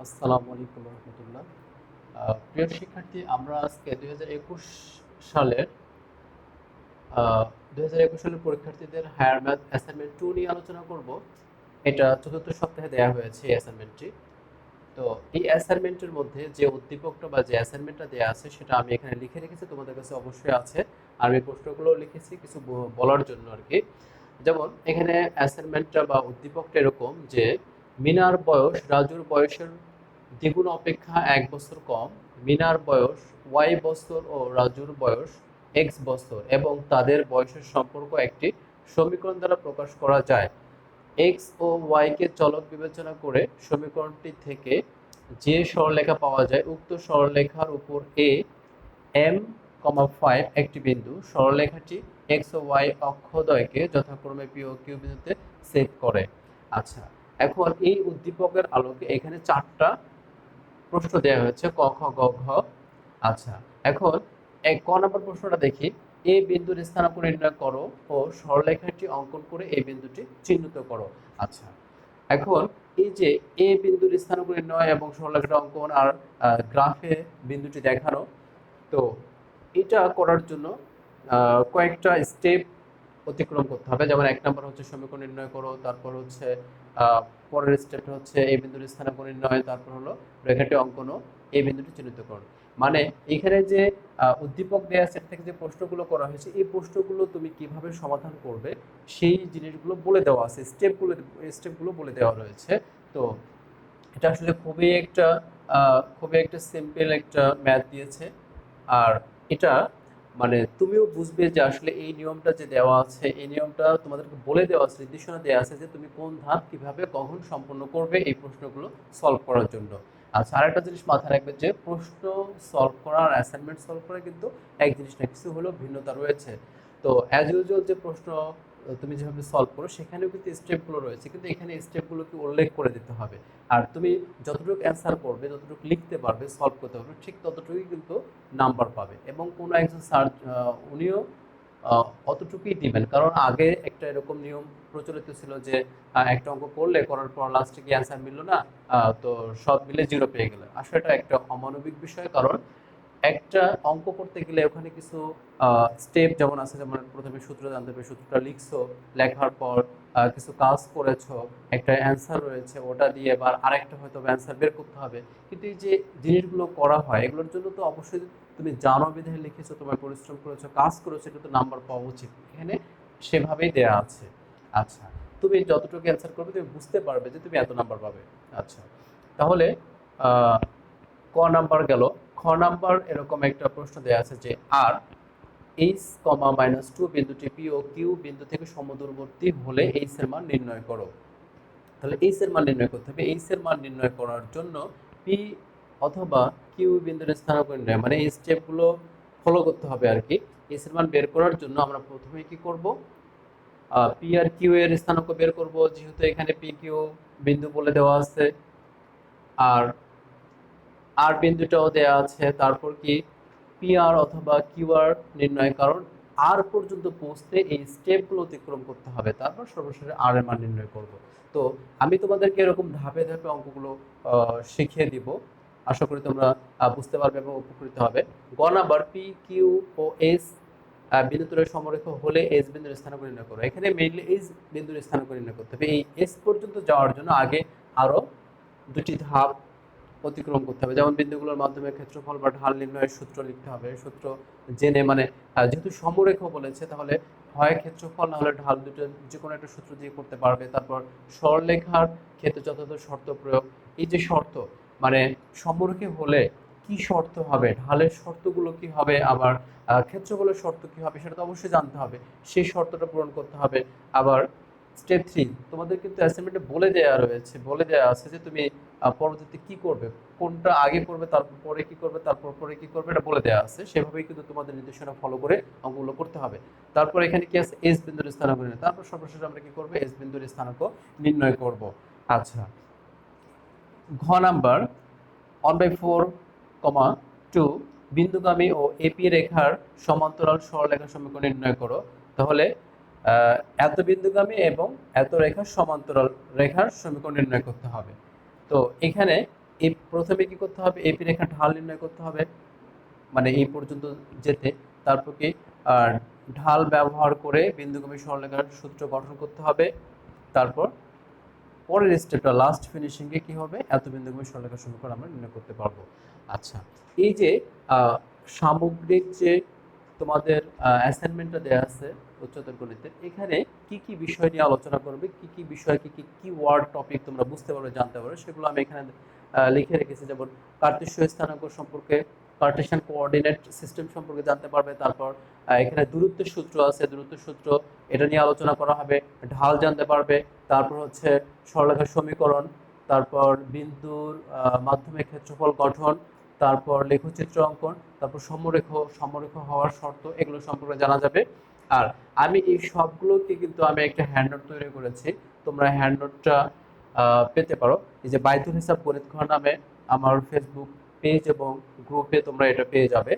আসসালামু আলাইকুম রহমতুল্লাহ। প্রিয় শিক্ষার্থী, আমরা আজকে 2021 সালের আহ, 2021 সালের পরীক্ষার্থীদের হায়ার ম্যাথ অ্যাসাইনমেন্ট 2 নিয়ে আলোচনা করব। এটা চতুর্থ সপ্তাহে দেওয়া হয়েছে এই অ্যাসাইনমেন্টটি। তো এই অ্যাসাইনমেন্টের মধ্যে যে উদ্দীপকটা বা যে অ্যাসাইনমেন্টটা দেওয়া আছে সেটা আমি এখানে লিখে রেখেছি, তোমাদের কাছে অবশ্যই আছে। আর আমি প্রশ্নগুলো লিখেছি কিছু বলার জন্য আর কি। যেমন এখানে অ্যাসাইনমেন্টটা বা উদ্দীপকটা এরকম যে মিনার বয়স রাজুর বয়সের দ্বিগুণ অপেক্ষা 1 বছর কম। মিনার বয়স y বছর ও রাজুর বয়স x বছর এবং তাদের বয়সের সম্পর্ক একটি সমীকরণ দ্বারা প্রকাশ করা যায়। এক্স ও ওয়াইকে চলক বিবেচনা করে সমীকরণটি থেকে যে সরলরেখা পাওয়া যায় উক্ত সরলরেখার উপর এ এম, 5 একটি বিন্দু। সরলরেখাটি এক্স ও ওয়াই অক্ষদ্বয়কে যথাক্রমে পি ও কিউ বিন্দুতে ছেদ করে। আচ্ছা, এখন এই উদ্দীপকের আলোকে এখানে 4টা প্রশ্ন দেওয়া হয়েছে ক খ গ ঘ। আচ্ছা, এখন ক নম্বর প্রশ্নটা দেখি। এ বিন্দুর স্থানাঙ্ক নির্ণয় করো ও সরলরেখাটি অঙ্কন করে এই বিন্দুটি চিহ্নিত করো। আচ্ছা, এখন এই যে এ বিন্দুর স্থানাঙ্ক নির্ণয় এবং সরলরেখাটি অঙ্কন আর গ্রাফে বিন্দুটি দেখানো, তো এটা করার জন্য কয়েকটা স্টেপ অতিক্রম করতে হবে। যেমন 1 নম্বর হচ্ছে সমীকরণ নির্ণয় করো, তারপর হচ্ছে পরের স্টেপটা হচ্ছে এই বিন্দুর স্থানাঙ্ক নির্ণয়, তারপর হলো রেখাটি অঙ্কন ও এই বিন্দুটি চিহ্নিত করো। মানে এখানে যে উদ্দীপক দেওয়া সেট থেকে যে প্রশ্নগুলো করা হয়েছে এই প্রশ্নগুলো তুমি কিভাবে সমাধান করবে সেই জিনিসগুলো বলে দেওয়া আছে, স্টেপগুলো বলে দেওয়া রয়েছে। তো এটা আসলে খুবই একটা সিম্পল একটা ম্যাথ দিয়েছে। আর এটা মানে তুমিও বুঝবে যে আসলে এই নিয়মটা যে দেওয়া আছে এই নিয়মটা তোমাদেরকে বলে দেওয়া আছে, নির্দেশনা দেওয়া আছে যে তুমি কোন ধাপ কিভাবে কখন সম্পন্ন করবে এই প্রশ্নগুলো সলভ করার জন্য। আচ্ছা, আরেকটা জিনিস মাথায় রাখবে যে প্রশ্ন সলভ করা আর অ্যাসাইনমেন্ট সলভ করা কিন্তু এক জিনিস না, কিছু হলেও ভিন্নতা রয়েছে। তো অ্যাজ ইউজুয়াল যে প্রশ্ন তুমি যেভাবে সলভ করো সেখানেও কিন্তু স্টেপগুলো রয়েছে, কিন্তু এখানে স্টেপগুলোকে উল্লেখ করে দিতে হবে। আর তুমি যতটুকু অ্যান্সার করবে, যতটুকু লিখতে পারবে, সলভ করতে পারবে, ঠিক ততটুকুই কিন্তু নাম্বার পাবে। এবং কোনো একজন স্যার উনিও অতটুকুই দিবেন, কারণ আগে একটা এরকম নিয়ম প্রচলিত ছিল যে একটা অঙ্ক করলে করার পর লাস্টে গিয়ে অ্যান্সার মিললো না, তো সব মিলে 0 পেয়ে গেলে। আসলে এটা একটা অমানবিক বিষয়, কারণ একটা অঙ্ক করতে গেলে ওখানে কিছু স্টেপ যেমন আছে, যেমন প্রথমে সূত্র জানতে হবে, সূত্রটা লিখছো, লেখার পর কিছু কাজ করেছো, একটা অ্যান্সার রয়েছে ওটা দিয়ে এবার আরেকটা হয়তো অ্যান্সার বের করতে হবে। কিন্তু এই যে জিনিসগুলো করা হয় এগুলোর জন্য তো অবশ্যই তুমি জানো বিধায় লিখেছো, তোমার পরিশ্রম করেছো, কাজ করেছো, এটা তো নাম্বার পাওয়া উচিত। এখানে সেভাবেই দেয়া আছে। আচ্ছা, তুমি যতটুকু অ্যান্সার করবে তুমি বুঝতে পারবে যে তুমি এত নাম্বার পাবে। আচ্ছা, তাহলে আহ ক নাম্বার গেল। খ নাম্বার এরকম একটা প্রশ্ন দেওয়া আছে যে আর এইচ কমা -2 বিন্দুটি পি ও কিউ বিন্দু থেকে সমদূরবর্তী হলে এইচ এর মান নির্ণয় করো। তাহলে এইচ এর মান নির্ণয় করতে হবে। এইচ এর মান নির্ণয় করার জন্য পি অথবা কিউ বিন্দুর স্থানাঙ্ক নির্ণয়, মানে এই স্টেপগুলো ফলো করতে হবে আর কি। এইচ এর মান বের করার জন্য আমরা প্রথমে কি করব, পি আর কিউ এর স্থানাঙ্ক বের করব, যেহেতু এখানে পি কিউ বিন্দু বলে দেওয়া আছে। আর আর বিন্দুটাও দেওয়া আছে। তারপর কি পি আর অথবা কিউ আর নির্ণয়, কারণ আর পর্যন্ত পৌঁছতে এই স্টেপগুলো অতিক্রম করতে হবে, তারপর সর্বশেষে আর এর মান নির্ণয় করব। তো আমি তোমাদেরকে এরকম ধাপে ধাপে অঙ্কগুলো শিখিয়ে দিব। আশা করি তোমরা বুঝতে পারবে এবং উপকৃত হবে। গ নাম্বার পি কিউ ও এস বিন্দু দ্বয়ের সমরেখা হলে এস বিন্দুর স্থানাঙ্ক নির্ণয় করো। এখানে মেইনলি এস বিন্দুর স্থানাঙ্ক নির্ণয় করতে হবে। এই এস পর্যন্ত যাওয়ার জন্য আগে আরো দুটি ধাপ অতিক্রম করতে হবে। যেমন বিন্দুগুলোর মাধ্যমে ক্ষেত্রফল বা ঢাল নির্ণয়ের সূত্র লিখতে হবে, সূত্র জেনে, মানে যেহেতু সমরেখ বলেছে তাহলে হয় ক্ষেত্রফল না হলে ঢাল, দুটো যে কোনো একটা সূত্র দিয়ে করতে পারবে। তারপর সরলরেখার ক্ষেত্রে যথাযথ শর্ত প্রয়োগ। এই যে শর্ত, মানে সমরেখে হলে কি শর্ত হবে, ঢালের শর্তগুলো কি হবে, আবার ক্ষেত্রফলের শর্ত কি হবে সেটা তো অবশ্যই জানতে হবে, সেই শর্তটা পূরণ করতে হবে। আবার স্টেপ 3 তোমাদের কিন্তু অ্যাসাইনমেন্টে বলে দেওয়া আছে যে তুমি পরবর্তীতে কি করবে, কোনটা আগে করবে, তারপর পরে কি করবে, তারপর পরে কি করবে, এটা বলে দেওয়া আছে। সেভাবেই কিন্তু তোমাদের নির্দেশনা ফলো করে অঙ্কগুলো করতে হবে। তারপর এখানে কি আছে, এস বিন্দুর স্থানাঙ্ক নির্ণয়। তারপর সর্বশেষে আমরা কি করব, এস বিন্দুর স্থানাঙ্ক নির্ণয় করব। আচ্ছা, ঘ নাম্বার 1/4, 2 বিন্দুগামী ও এপি রেখার সমান্তরাল সরলরেখা সমীকরণ নির্ণয় করো। তাহলে এত বিন্দুগামী এবং এত রেখার সমান্তরাল রেখার সমীকরণ নির্ণয় করতে হবে। তো এখানে এই প্রথমে কি করতে হবে, এপি রেখা ঢাল নির্ণয় করতে হবে, মানে এই পর্যন্ত যেতে। তারপর কি ঢাল ব্যবহার করে বিন্দুগামী সরলরেখার সূত্র গঠন করতে হবে। তারপর পরের স্টেপটা লাস্ট ফিনিশিংয়ে কি হবে, এত বিন্দুগামী সরলরেখার সমীকরণ আমরা নির্ণয় করতে পারবো। আচ্ছা, এই যে সামগ্রিক যে তোমাদের অ্যাসাইনমেন্টটা দেওয়া আছে উচ্চতর গণিতের, এখানে কি কি বিষয় নিয়ে আলোচনা করবে, কি কি বিষয়, কি কি কিওয়ার্ড টপিক তোমরা বুঝতে পারবে, জানতে পারবে, সেগুলো আমি এখানে লিখে রেখেছি। যেমন কার্টেশীয় স্থানাঙ্ক সম্পর্কে, কার্টেশিয়ান কোঅর্ডিনেট সিস্টেম সম্পর্কে জানতে পারবে। তারপর এখানে দূরত্বের সূত্র আছে, দূরত্বের সূত্র এটা নিয়ে আলোচনা করা হবে। ঢাল জানতে পারবে। তারপর হচ্ছে সরলরেখার সমীকরণ, তারপর বিন্দুর মাধ্যমে ক্ষেত্রফল গঠন, তারপর লেখচিত্র অঙ্কন, তারপর সমরেখ হওয়ার শর্ত, এগুলো সম্পর্কে জানা যাবে। আর আমি এই সবগুলোকে কিন্তু আমি একটা হ্যান্ডনোট তৈরি করেছি, তোমরা হ্যান্ডনোটটা পেতে পারো। এই যে বাইতুল হিসাব গণিত ঘর নামে আমার ফেসবুক পেজ এবং গ্রুপে তোমরা এটা পেয়ে যাবে।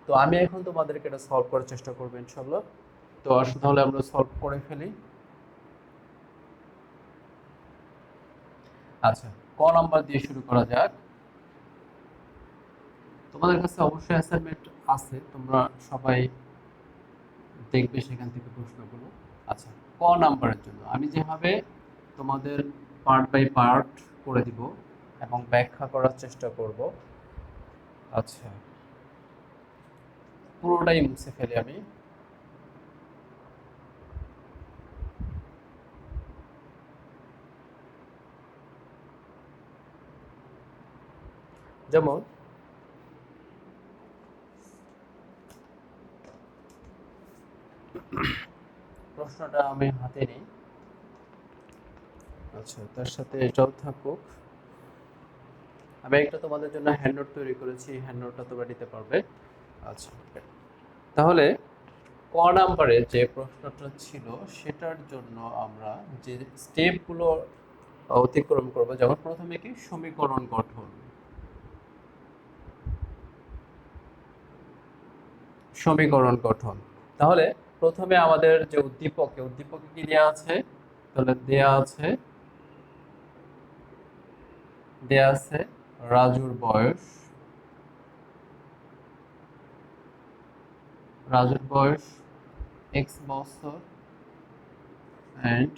তো আমি এখন তোমাদেরকে এটা সলভ করার চেষ্টা করবো ইনশাল্লাহ। তো আসলে তাহলে আমরা সলভ করে ফেলি। আচ্ছা, ক নাম্বার দিয়ে শুরু করা যাক। তোমাদের কাছে অবশ্যই অ্যাসাইনমেন্ট আছে, তোমরা সবাই দেখবে সেখান থেকে প্রশ্নগুলো। আচ্ছা, ক নাম্বারের জন্য আমি যেভাবে তোমাদের পার্ট বাই পার্ট করে দিব এবং ব্যাখ্যা করার চেষ্টা করব। আচ্ছা, পুরোটাই মুছে ফেলি আমি। যেমন প্রশ্নটা আমি হাতে নিই। আচ্ছা, তার সাথে এটাও থাকুক। আমি একটা তোমাদের জন্য হ্যান্ডনোট তৈরি করেছি, হ্যান্ডনোটটা তোমরা নিতে পারবে। আচ্ছা, তাহলে ক নাম্বারে যে প্রশ্নটা ছিল সেটার জন্য আমরা যে স্টেপগুলো অতিক্রম করব, যেমন প্রথমে কি সমীকরণ গঠন। সমীকরণ গঠন, তাহলে প্রথমে আমাদের যে উদ্দীপকে কি দেওয়া আছে, তাহলে দেয়া আছে রাজুর বয়স, x বছর and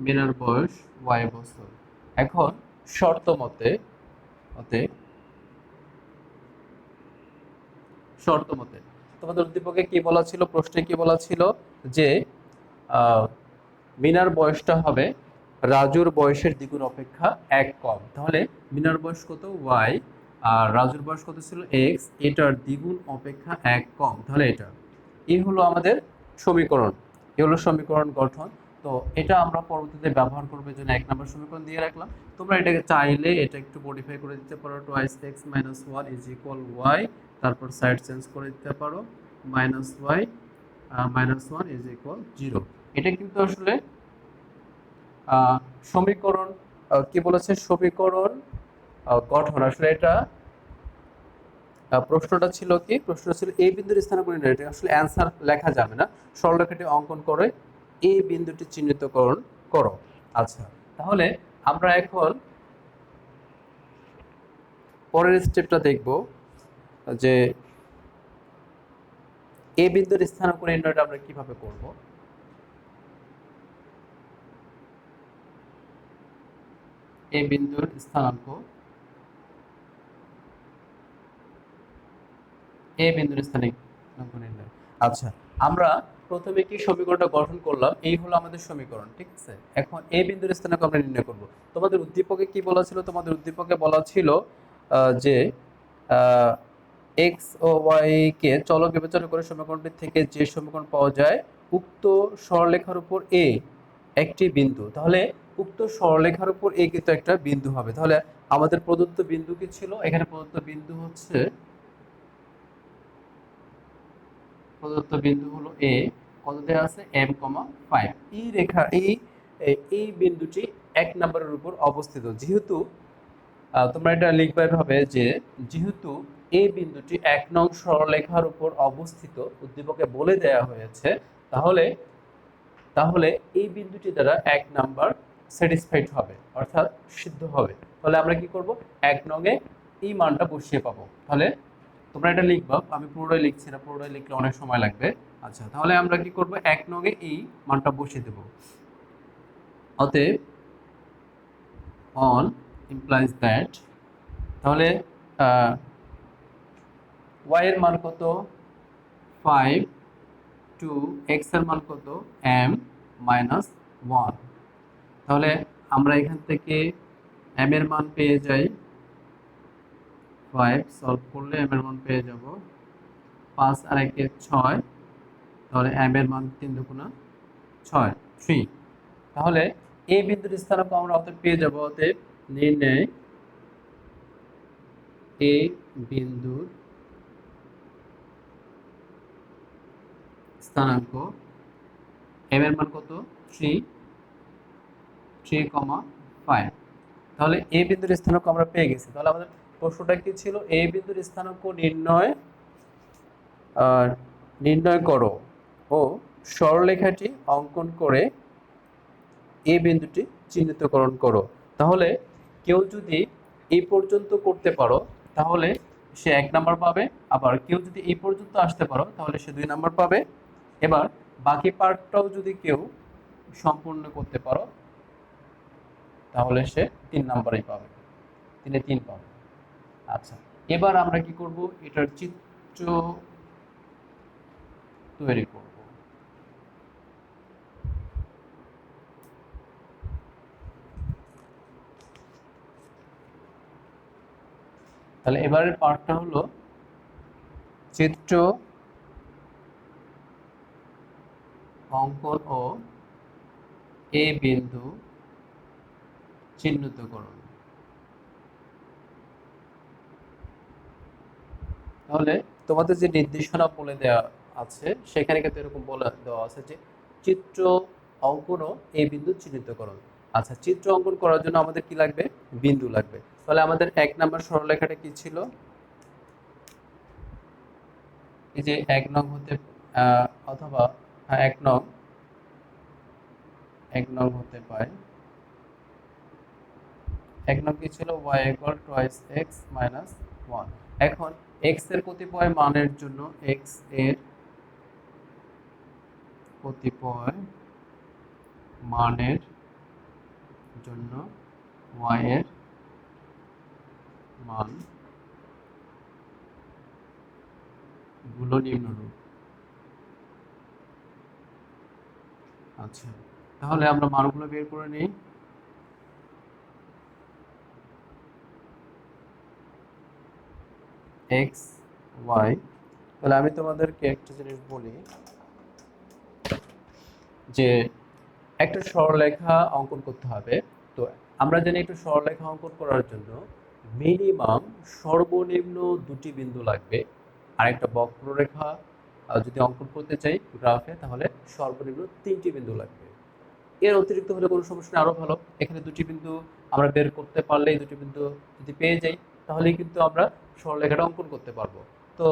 মিনার বয়স y বছর। এখন শর্ত মতে তোমাদের উদ্দীপকে কি বলা ছিল, প্রশ্নে কি বলা ছিল যে মিনার বয়সটা হবে রাজুর বয়সের দ্বিগুণ অপেক্ষা 1 কম। তাহলে মিনার বয়স কত, y, আর রাজুর বয়স কত ছিল, x, এটার দ্বিগুণ অপেক্ষা 1 কম। তাহলে এই হলো আমাদের সমীকরণ, সমীকরণ গঠন। তো এটা আমরা পরবর্তীতে ব্যবহার করবো, এই জন্য 1 নম্বর সমীকরণ দিয়ে রাখলাম। তোমরা এটাকে চাইলে এটা একটু মডিফাই করে দিতে পারো, 2x - 1 = y, তারপর সাইড চেঞ্জ করে দিতে পারো, -y -1 = 0। এটা কিন্তু আসলে সমীকরণ কি বলেছে, সমীকরণ গঠন। আসলে এটা প্রশ্নটা ছিল কি, প্রশ্নটা ছিল এই বিন্দুর স্থানাঙ্ক নির্ণয়। এটা আসলে অ্যান্সার লেখা যাবে না, সরলরেখাটি অঙ্কন করে এই বিন্দুটি চিহ্নিতকরণ করো। আচ্ছা, তাহলে আমরা এখন পরের স্টেপটা দেখব যে এই বিন্দুর স্থানাঙ্ক নির্ণয়টা আমরা কিভাবে করব। এই বিন্দুর স্থানাঙ্ক নির্ণয়। আচ্ছা, আমরা প্রথমে কি সমীকরণটা গঠন করলাম, এই হলো আমাদের সমীকরণ, ঠিক আছে। এখন এই বিন্দুর স্থানাঙ্ক আমরা নির্ণয় করব। তোমাদের উদ্দীপকে কি বলা ছিল, তোমাদের উদ্দীপকে বলা ছিল যে x ও y কে চলক বিবেচনা করে সমীকরণটি থেকে যে সমীকরণ পাওয়া যায় উক্ত সরলরেখার উপর a একটি বিন্দু। তাহলে উক্ত সরলরেখার উপর a কিন্তু একটা বিন্দু হবে। তাহলে আমাদের প্রদত্ত বিন্দু কি ছিল, এখানে প্রদত্ত বিন্দু হলো a, কত দেওয়া আছে, m,5। এই রেখা এই বিন্দুটি 1 নম্বরের উপর অবস্থিত। যেহেতু তোমরা এটা লিখবে ভাবে যে যেহেতু এই বিন্দুটি 1 নং সরলরেখার উপর অবস্থিত, উদ্দীপকে বলে দেয়া হয়েছে, তাহলে এই বিন্দুটি দ্বারা 1 নাম্বার স্যাটিসফাইড হবে, অর্থাৎ সিদ্ধ হবে। তাহলে আমরা কি করব, 1 নং-এ এই মানটা বসিয়ে পাবো। তাহলে তোমরা এটা লিখবা, আমি পুরোটাই লিখছি না, পুরোটাই লিখলে অনেক সময় লাগবে। আচ্ছা, তাহলে আমরা কি করব, 1 নং-এ এই মানটা বসিয়ে দেব। অতএব অন ইমপ্লাইজ দ্যাট, তাহলে y এর মান কত 5, টু x এর মান কত m মাইনাস 1। তাহলে আমরা এখান থেকে m এর মান পেয়ে যাই 5, সলভ করলে m এর মান পেয়ে যাব 5 আর 1 6। তাহলে m এর মান 3 দুগুণা 6, 3। তাহলে এই বিন্দুর স্থানাঙ্ক আমরা অতএব পেয়ে যাব। অতএব নির্ণয় এ বিন্দুর স্থানাঙ্ক, m এর মান কত 3, 3,5। তাহলে এ বিন্দুর স্থানাঙ্ক আমরা পেয়ে গেছি। তাহলে আমাদের প্রশ্নটা কি ছিল, এ বিন্দুর স্থানাঙ্ক নির্ণয় করো ও সরলরেখাটি অঙ্কন করে এ বিন্দুটি চিহ্নিতকরণ করো। তাহলে কেউ যদি এই পর্যন্ত করতে পারো তাহলে সে 1 নাম্বার পাবে, আবার কেউ যদি এই পর্যন্ত আসতে পারো তাহলে সে 2 নাম্বার পাবে। এবার বাকি পার্টটাও যদি কেউ সম্পূর্ণ করতে পারো তাহলে সে 3 নাম্বারই পাবে, 3 পাবে। আচ্ছা, এবার আমরা কি করব, এটার চিত্র তৈরি করব। তাহলে এবারের পার্টটা হলো চিত্র অঙ্কন ও এ বিন্দু চিহ্নিতকরণ। তাহলে তোমাদের যে নির্দেশনা বলে দেওয়া আছে সেখানে কিন্তু এরকম বলে দেওয়া আছে যে চিত্র অঙ্কন ও এ বিন্দু চিহ্নিতকরণ। আচ্ছা, চিত্র অঙ্কন করার জন্য আমাদের কি লাগবে, বিন্দু লাগবে। তাহলে আমাদের 1 নাম্বার সরলরেখাটা কি ছিল, এই যে 1 নং হতে অথবা 1 নং, 1 নং হতে পারে। 1 নং কি ছিল, y equal twice x minus 1। এখন x এর কতিপয় মানের জন্য x এর কতিপয় মানের জন্য y এর মান গুলো নিম্নরূপ। আচ্ছা, তাহলে আমরা মানগুলো বের করে নিই। x y, তাহলে আমি তোমাদেরকে একটা জিনিস বলি যে একটা সরলরেখা অঙ্কন করতে হবে। তো আমরা জানি একটা সরলরেখা অঙ্কন করার জন্য মিনিমাম সর্বনিম্ন 2টি বিন্দু লাগবে। আর একটা বক্ররেখা যদি অঙ্কন করতে চাই গ্রাফে তাহলে সর্বনিম্ন 3টি বিন্দু লাগবে। এর অতিরিক্ত হলে কোনো সমস্যা নেই, আরো ভালো। এখানে 2টি বিন্দু আমরা বের করতে পারলে, 2টি বিন্দু যদি পেয়ে যাই তাহলেই কিন্তু আমরা সরলরেখাটা অঙ্কন করতে পারবো। তো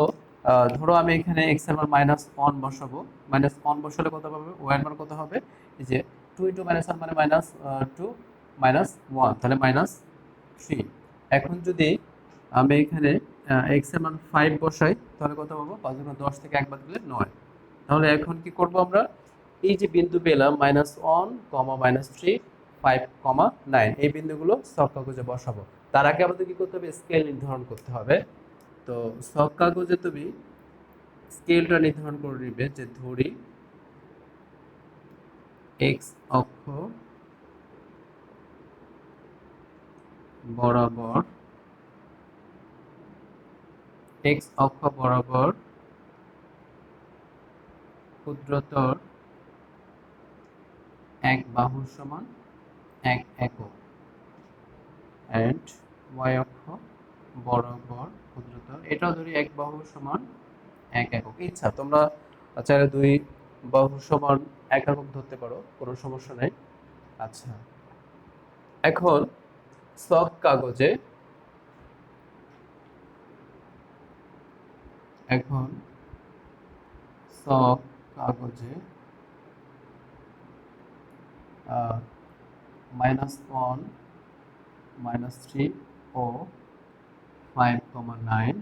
ধরো আমি এখানে x এর মান -1 বসাবো। -1 বসালে কত পাবো, y এর মান কত হবে, এই যে 2 * -1 মানে -2 -1, তাহলে -3। এখন যদি আমি এখানে x এর মান 5 বসাই তাহলে কত পাবো, 5 × 10 থেকে 1 বাদ দিলে 9। তাহলে এখন কি করব, আমরা এই যে বিন্দু পেলাম -1, -3, 5, 9, এই বিন্দুগুলো ছক কাগজে বসাবো। তার আগে আমাদের কি করতে হবে, স্কেল নির্ধারণ করতে হবে। তো ছক কাগজে তুমি স্কেলটা নির্ধারণ করে নিবে যে ধরি x অক্ষ বরাবর, x অক্ষ বরাবর ক্ষুদ্রতর এক বাহুর সমান 1 একক, এন্ড y অক্ষ বরাবর ক্ষুদ্রতর, এটাও ধরি 1 বাহুর সমান 1 একক। ইচ্ছা তোমরা চাইলে 2 বাহুর সমান 1 একক ধরতে পারো, কোনো সমস্যা নেই। আচ্ছা, এখন ছক কাগজে ছক কাগজে -1 -3 ও 5,9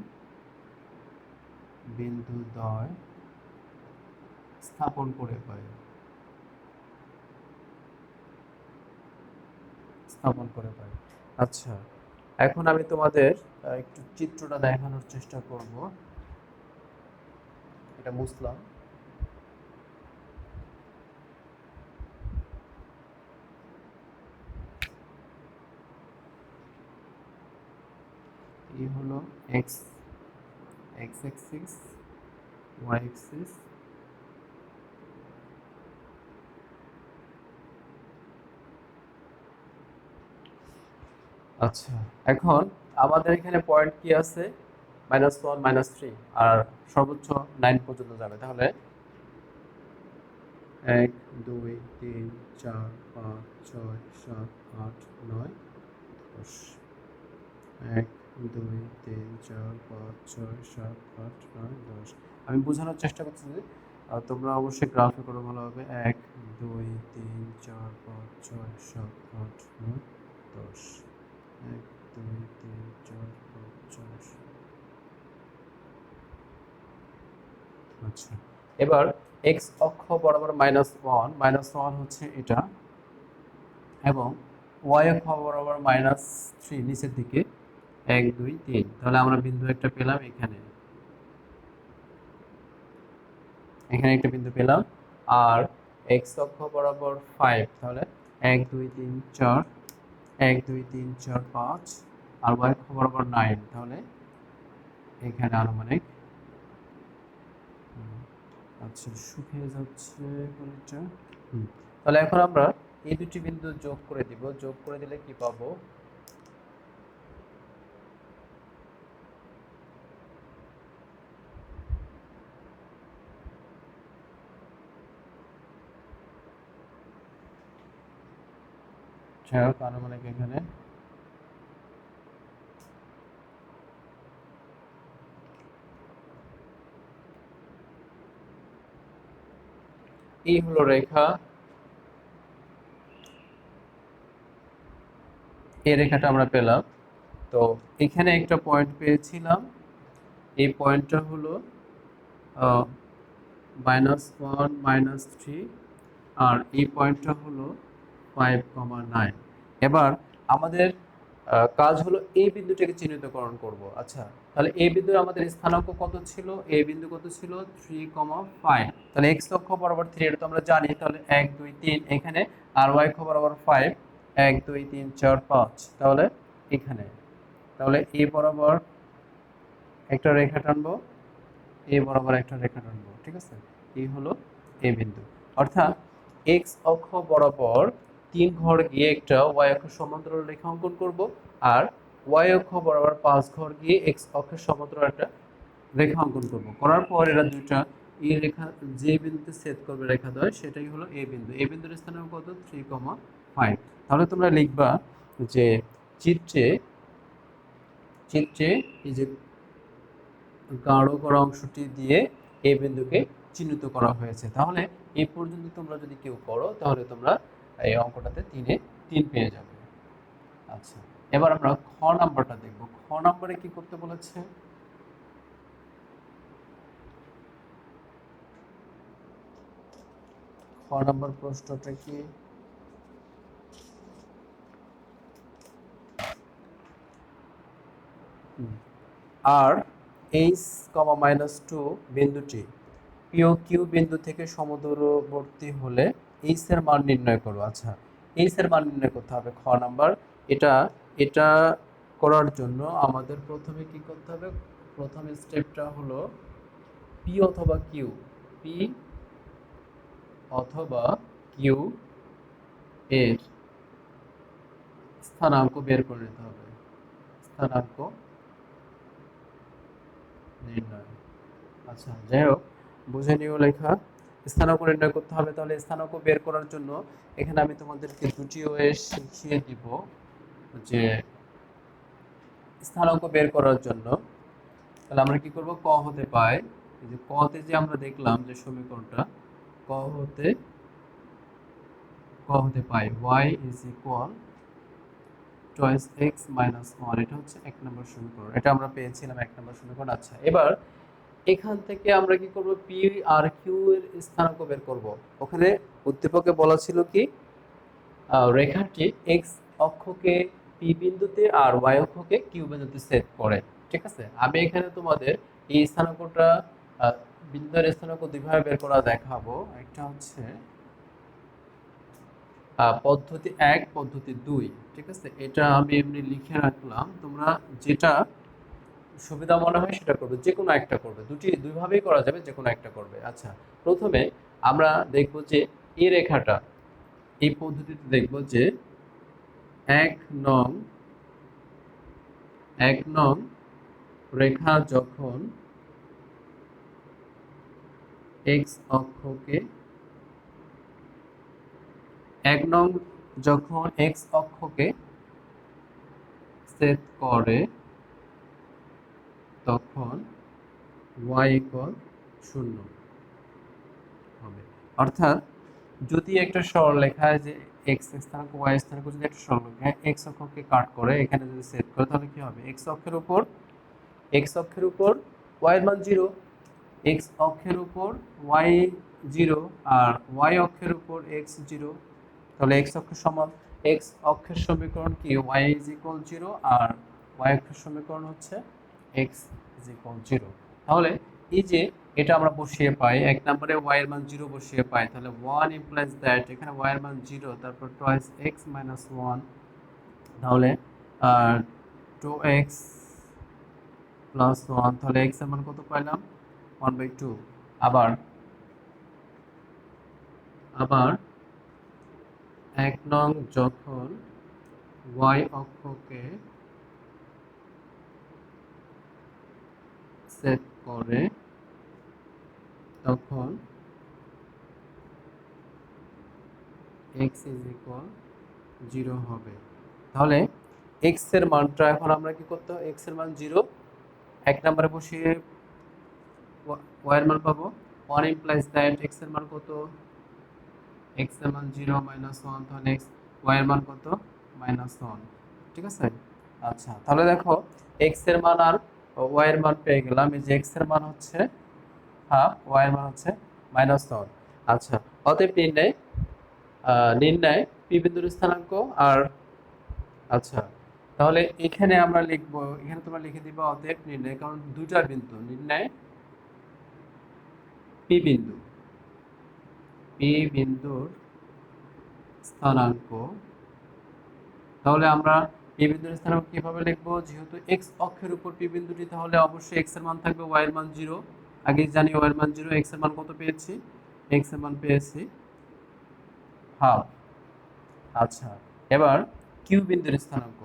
বিন্দু দ্বয় স্থাপন করে পাই। আচ্ছা, এখন আমি তোমাদের একটু চিত্রটা দেখানোর চেষ্টা করব। এটা বুঝলাম। এই হলো এক্স অ্যাক্সিস, ওয়াই অ্যাক্সিস, আচ্ছা। এখন আমাদের এখানে পয়েন্ট কি আছে? -1 -3 আর সর্বোচ্চ 9 পর্যন্ত যাবে। তাহলে 1 2 3 4 5 6 7 8 9 10। 1 2 3 4 5 6 7 8 9 10। আমি বোঝানোর চেষ্টা করছি যে তোমরা অবশ্যই গ্রাফে করো ভালো হবে। 1 2 3 4 5 6 7 8 9 10। 1 2 3 4 5 6। আচ্ছা, এবার এক্স অক্ষ বরাবর -1 হচ্ছে এটা, এবং ওয়াই অক্ষ বরাবর -3 নিচের দিকে 1 2 3। তাহলে আমরা বিন্দু একটা পেলাম এখানে, একটা বিন্দু পেলাম। আর এক্স অক্ষ বরাবর 5, তাহলে 1 2 3 4, 1 2 3 4 5। আর ওয়াই অক্ষ বরাবর 9, তাহলে এখানে আনুমানিক। আচ্ছা, শুকিয়ে যাচ্ছে কোনটা। তাহলে এখন আমরা এই দুটি বিন্দু যোগ করে দিব। যোগ করে দিলে কি পাবো? আনুমানিক এখানে এই হলো রেখা, এই রেখাটা আমরা পেলাম। তো এখানে একটা পয়েন্ট পেয়েছিলাম, এই পয়েন্টটা হলো -1 -3, আর এই পয়েন্টটা হলো 5,9। এবার আমাদের কাজ হলো এই বিন্দুটাকে চিহ্নিতকরণ করব। আচ্ছা, তাহলে এই বিন্দুর আমাদের স্থানাঙ্ক কত ছিল? এই বিন্দু কত ছিল? 3,5। তাহলে এক্স অক্ষ বরাবর 3, এটা তো আমরা জানি। তাহলে 1 2 3 এখানে, আর ওয়াই অক্ষ বরাবর 5, 1 2 3 4 5। তাহলে এখানে, তাহলে এ বরাবর একটা রেখা টানবো, এ বরাবর একটা রেখা টানবো, ঠিক আছে? এই হলো এ বিন্দু। অর্থাৎ এক্স অক্ষ বরাবর 3 ঘর গিয়ে একটা ওয়াই অক্ষ সমান্তরাল রেখা অঙ্কন করব, আর ওয়াই অক্ষ বরাবর 5 ঘর গিয়ে এক্স অক্ষের সমান্তরাল একটা রেখা অঙ্কন করব। করার পর এরা দুইটা এই রেখা যে বিন্দুতে ছেদ করবে রেখা দ্বয়, সেটাই হলো এ বিন্দু। এ বিন্দুর স্থানাঙ্ক কত? 3,5। তাহলে তোমরা লিখবা যে চিত্রে চিত্রে এই যে গাঢ় করা অংশটি দিয়ে এই বিন্দুকে চিহ্নিত করা হয়েছে। তাহলে এই পর্যন্ত তোমরা যদি কেউ করো, তাহলে তোমরা এই অঙ্কটাতে 3 এ 3 পেয়ে যাবে। আচ্ছা, এবার আমরা খ নাম্বারটা দেখব। খ নাম্বারে কি করতে বলেছে? খ নাম্বার প্রশ্নটা কি? আর এইচ, -2 বিন্দুটি পিও কিউ বিন্দু থেকে সমদূরবর্তী হলে এইচ এর মান নির্ণয় করো। আচ্ছা, এইচ এর মান নির্ণয় করতে হবে। খ নাম্বার, এটা এটা করার জন্য আমাদের প্রথমে কি করতে হবে? প্রথম স্টেপটা হলো পি অথবা কিউ, পি অথবা কিউ এর স্থানাঙ্ক বের করে নিতে হবে। স্থানাঙ্ক নির্ণয়। আচ্ছা, যাই হোক, বুঝে নিও লেখা। স্থানাঙ্ক নির্ণয় করতে হবে। তাহলে স্থানাঙ্ক বের করার জন্য এখানে আমি তোমাদেরকে দুটি ওয়ে শিখিয়ে দিব। যে স্থানাঙ্ক বের করার জন্য তাহলে আমরা কি করব? ক হতে পাই, এই যে কতে যে আমরা দেখলাম যে সমীকরণটা, ক হতে হতে পাই y is equal twice x minus one, এটা হচ্ছে এক নম্বর সমীকরণ, এটা আমরা পেয়েছিলাম এক নম্বর সমীকরণ। আচ্ছা, এবার এখান থেকে আমরা কি করব, পি আর কিউ এর স্থানাঙ্ক বের করব। ওখানে উদ্দীপকে বলা ছিল কি রেখাটি এক্স অক্ষকে পি বিন্দুতে আর ওয়াই অক্ষকে কিউ বিন্দুতে সেট করে। ঠিক আছে, আমি এখানে তোমাদের এই স্থানাঙ্কটা বিন্দুর স্থানাঙ্ক দুইভাবে বের করা দেখাবো। একটা হচ্ছে পদ্ধতি এক, পদ্ধতি দুই। ঠিক আছে, এটা আমি এমনি লিখে রাখলাম, তোমরা যেটা সুবিধা মনে হয় সেটা করবে, যে কোনো একটা করবে, দুইভাবেই করা যাবে, যে কোনো একটা করবে। আচ্ছা, প্রথমে আমরা দেখব যে এই রেখাটা, এই পদ্ধতিতে দেখব যে এক নং রেখা যখন এক্স অক্ষকে এক নং যখন এক্স অক্ষকে সেট করে তখন y ইকুয়াল 0 হবে। অর্থাৎ যদি একটা সরলরেখায় যে x স্থানাঙ্ক y স্থানাঙ্ক যদি একটা সরলরেখায় x অক্ষকে কাট করে এখানে যদি সেট করে তাহলে কি হবে, x অক্ষের উপর y এর মান 0, x অক্ষের উপর y 0 আর y অক্ষের উপর x 0, তাহলে x অক্ষের সমান x অক্ষের সমীকরণ কি y ইজ ইকুয়াল 0 আর y অক্ষের সমীকরণ হচ্ছে x ইজ ইকুয়াল 0। তাহলে এই যে এটা আমরা বসিয়ে পাই, এক নম্বরে y এর মান 0 বসিয়ে পাই, তাহলে 1 ইমপ্লাইজ দ্যাট এখানে y এর মান 0, তারপর টয়েস x মাইনাস 1, তাহলে 2x প্লাস 1, তাহলে x এর মান কত পাইলাম 1/2। আবার এক নং যখন y অক্ষকে সেট করে তখন x ইজ ইকুয়াল 0 হবে। তাহলে x এর মানটা এখন আমরা কি করতে হবে, x এর মান 0 এক নম্বরে বসিয়ে y এর মান পাবো 1 ইমপ্লাইজ দ্যাট x এর মান কত, x এর মান 0 মাইনাস 1, তাহলে y এর মান কত -1। ঠিক আছে, আচ্ছা তাহলে দেখো x এর মান আর y এর মান পেয়ে গেলাম। এই যে x এর মান হচ্ছে হাফ, y এর মান হচ্ছে -1। আচ্ছা, অতএব নির্ণয় p বিন্দুর স্থানাঙ্ক। আর আচ্ছা, তাহলে এখানে আমরা লিখবো, এখানে তোমরা লিখে দিবা অতএব নির্ণয়, কারণ দুইটা বিন্দু নির্ণয় p বিন্দুর স্থানাঙ্ক। তাহলে আমরা p বিন্দুর স্থানাঙ্ক কিভাবে লিখবো, যেহেতু x অক্ষের উপর p বিন্দুটি, তাহলে অবশ্যই x এর মান থাকবে y এর মান 0, আগে জানি y এর মান 0, x এর মান কত পেয়েছি, x এর মান পেয়েছি হাফ। আচ্ছা, এবার q বিন্দুর স্থানাঙ্ক,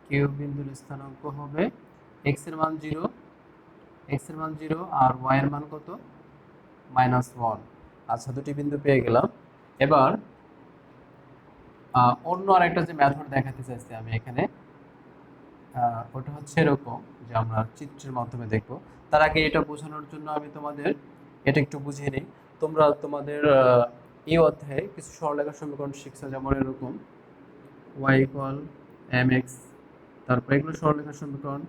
q বিন্দুর স্থানাঙ্ক হবে x এর মান 0, আর y এর মান কত -1। আচ্ছা, দুটি বিন্দু পেয়ে গেলাম। এবার অন্য আরেকটা যে মেথড দেখাতে চাইছি আমি এখানে, ওটা হচ্ছে এরকম যে আমরা চিত্রের মাধ্যমে দেখব। তার আগে এটা বোঝানোর জন্য আমি তোমাদের এটা একটু বুঝিয়ে নিই। তোমরা তোমাদের এই অধ্যায়ে কিছু সরলরেখার সমীকরণ শিখছো, যেমন এরকম y ইকুয়াল mx, তারপর এগুলো সরলরেখার সমীকরণ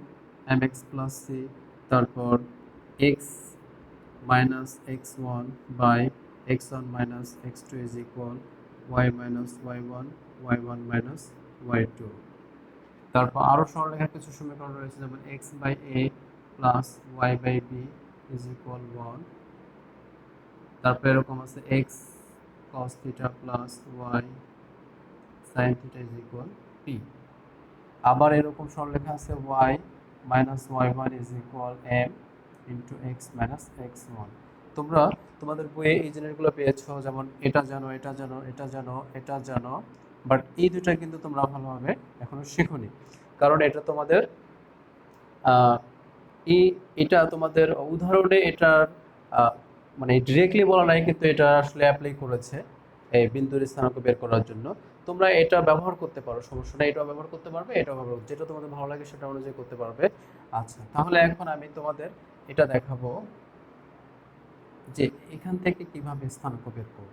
mx প্লাস c, তারপর x minus x1 by x1 minus x2 is equal y minus y1, y1 minus y2। তারপর আরো সরলরেখার কিছু সমীকরণ রয়েছে, যেমন x by a plus y by b is equal 1। তারপর এরকম আছে x cos theta plus y sin theta is equal p। আবার এরকম সরলরেখা আছে y minus y1 is equal m into x minus x1। তোমরা তোমাদের বইয়ে এই জিনিসগুলো পেয়েছো, যেমন এটা জানো, এটা জানো, এটা জানো, এটা জানো, বাট এই দুটা কিন্তু তোমরা ভালোভাবে এখনো শেখোনি, কারণ এটা তোমাদের এটা তোমাদের উদাহরণে এটার মানে ডিরেক্টলি বলা নাই, কিন্তু এটা আসলে অ্যাপ্লাই করেছে এই বিন্দুর স্থানাঙ্ক বের করার জন্য। তোমরা এটা ব্যবহার করতে পারো, সমস্যা নেই, এটাও ব্যবহার করতে পারবে, এটাও ব্যবহার, যেটা তোমাদের ভালো লাগে সেটা অনুযায়ী করতে পারবে। আচ্ছা, তাহলে এখন আমি তোমাদের এটা দেখাবো যে এখান থেকে কিভাবে স্থানাঙ্ক বের করব।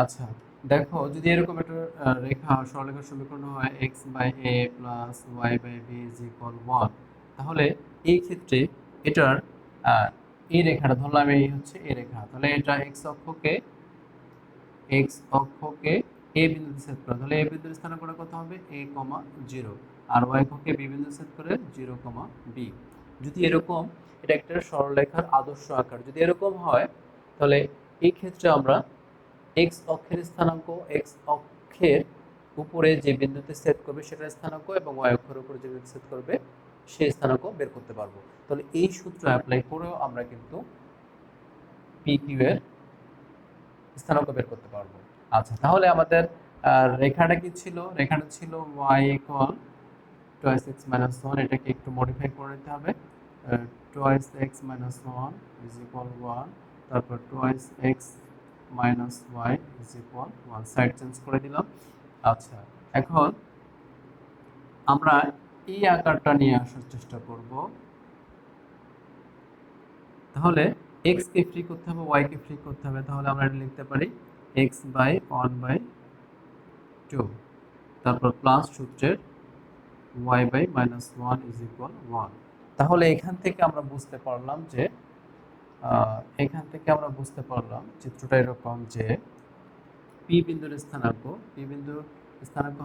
আচ্ছা, দেখো যদি এরকম একটা রেখা সরলরেখার সমীকরণ হয় x/a plus y/b is equal 1, তাহলে এই ক্ষেত্রে এটার এই রেখাটা ধরলাম এই হচ্ছে এই রেখা, তাহলে এটা x অক্ষকে a বিন্দুতে ছেদ করে, তাহলে a বিন্দুর স্থানাঙ্ক কত হবে a, 0, আর y অক্ষকে b বিন্দুতে ছেদ করে 0, b। যদি এরকম এটা একটা সরলরেখার আদর্শ আকার যদি এরকম হয়, তাহলে এই ক্ষেত্রে আমরা x অক্ষের স্থানাঙ্ক, x অক্ষের উপরে যে বিন্দুতে ছেদ করবে সেটার স্থানাঙ্ক, এবং y অক্ষের উপরে যে বিন্দুতে ছেদ করবে সেই স্থানাঙ্ক বের করতে পারবো। তাহলে এই সূত্র অ্যাপ্লাই করেও আমরা কিন্তু PQ এর স্থানাঙ্ক বের করতে পারবো। আচ্ছা, তাহলে আমাদের রেখাটা কি ছিল? রেখাটা ছিল y equal twice x minus 1, এটাকে একটু মডিফাই করে নিতে হবে। Twice x minus 1 is equal 1, তারপর twice x minus y is equal 1, side change করে দিলাম। আচ্ছা, এখন আমরা এই আকারটা নিয়ে আসার চেষ্টা করব। তাহলে x কে ফ্রি করতে হবে, y কে ফ্রি করতে হবে, তাহলে আমরা এটা লিখতে পারি x/1/2, তারপর প্লাস সূত্রের y/-1 ইজ ইকুয়াল 1। তাহলে এখান থেকে আমরা বুঝতে পারলাম চিত্রটা এরকম যে p বিন্দুর স্থানাঙ্ক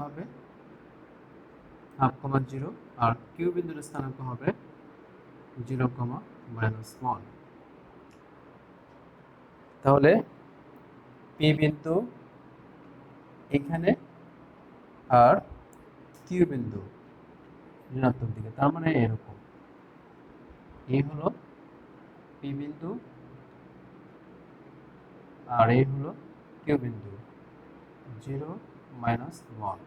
হবে 0.5, 0, আর q বিন্দুর স্থানাঙ্ক হবে 0, -1। তাহলে p বিন্দু এখানে আর q বিন্দু ঋণাত্মক দিকে, তার মানে এরকম এই হলো p বিন্দু আর এই হলো q বিন্দু 0, -1।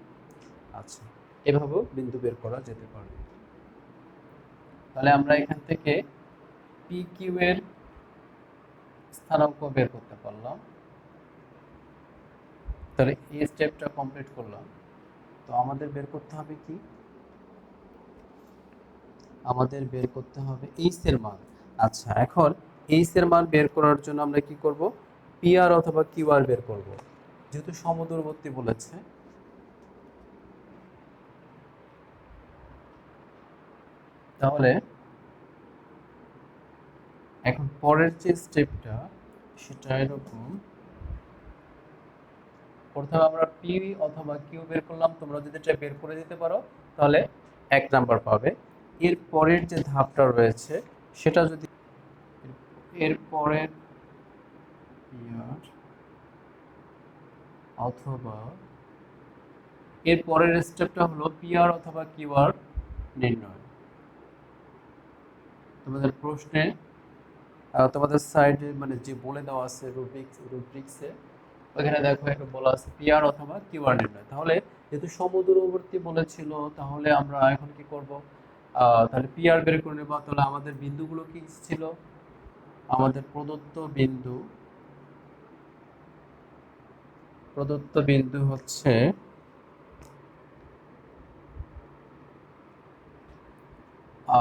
আচ্ছা, এভাবেও বিন্দু বের করা যেতে পারে। তাহলে আমরা এখান থেকে PQ এর স্থানাঙ্ক বের করতে পারলাম। তাহলে এই স্টেপটা কমপ্লিট করলাম। তো আমাদের বের করতে হবে কি? আমাদের বের করতে হবে এইচ এর মান। আচ্ছা, এখন এইচ এর মান বের করার জন্য আমরা কি করব? PR অথবা QR বের করব, যেহেতু সমদূরবর্তী বলেছে। তাহলে এখন পরের যে স্টেপটা সেটা এরকম, প্রথমে আমরা P অথবা Q বের করলাম, তোমরা যদি এটা বের করে দিতে পারো তাহলে 1 নাম্বার পাবে। এর পরের যে ধাপটা রয়েছে সেটা যদি এর পরের PR অথবা এর পরের স্টেপটা হলো PR অথবা QR নির্ণয়। তোমাদের প্রশ্নে তোমাদের সাইডে মানে যে বলে দেওয়া আছে রুব্রিক্সে, ওখানে দেখো একটা বলা আছে PR অথবা QR নির্ণয়। তাহলে যেহেতু সমদূরবর্তী বলেছিল, তাহলে আমরা এখন কি করব? তাহলে PR বের করে নেব। তাহলে আমাদের বিন্দুগুলো কি ছিল? আমাদের প্রদত্ত বিন্দু হচ্ছে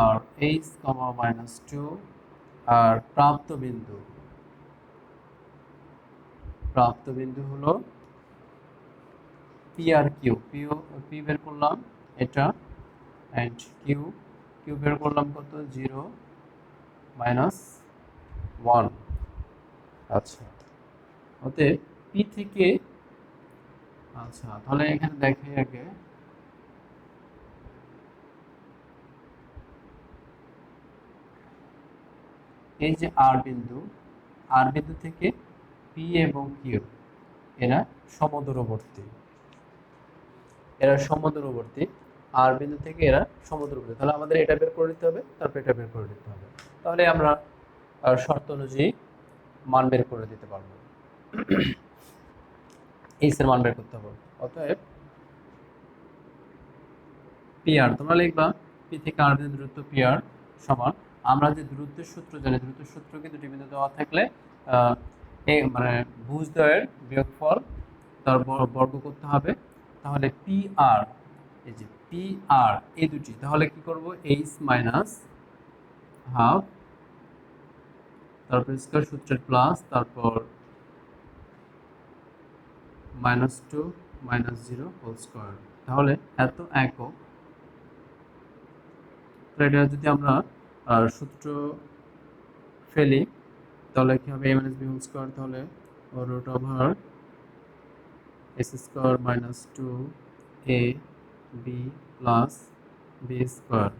আর h, -2, আর প্রাপ্ত বিন্দু হলো P আর Q। P বের করলাম এটা, এন্ড Q বের করলাম কত? 0, -1। আচ্ছা, অতএব P থেকে, আচ্ছা তাহলে এখানে দেখাই আগে, এই যে R বিন্দু থেকে P এবং Q এরা সমদূরবর্তী। R বিন্দু থেকে এরা সমদূরবর্তী। তাহলে আমাদের এটা বের করে নিতে হবে, তারপর এটা বের করে নিতে হবে। তাহলে আমরা শর্ত অনুযায়ী মান বের করে দিতে পারবো। এইচ এর মান বের করতে হবে। অতএব PR তোমরা লিখবা P থেকে R বিন্দু দূরত্ব PR সমান, আমরা যে দূরত্বের সূত্র জানি, দূরত্বের সূত্রকে দুটি বিন্দু দেওয়া থাকলে মানে ভুজদ্বয়ের বিয়োগফল তার বর্গ করতে হবে। তাহলে PR, এই যে পি আর এই দুটি, তাহলে কি করব এইচ মাইনাস হাফ, তারপর স্কয়ার সূত্রের প্লাস, তারপর -2 -0 হোল স্কয়ার, তাহলে এত একক। তো এটা যদি আমরা সূত্র ফেলি তাহলে কি হবে, a minus b whole square, তাহলে root over s square minus 2 a b plus b square,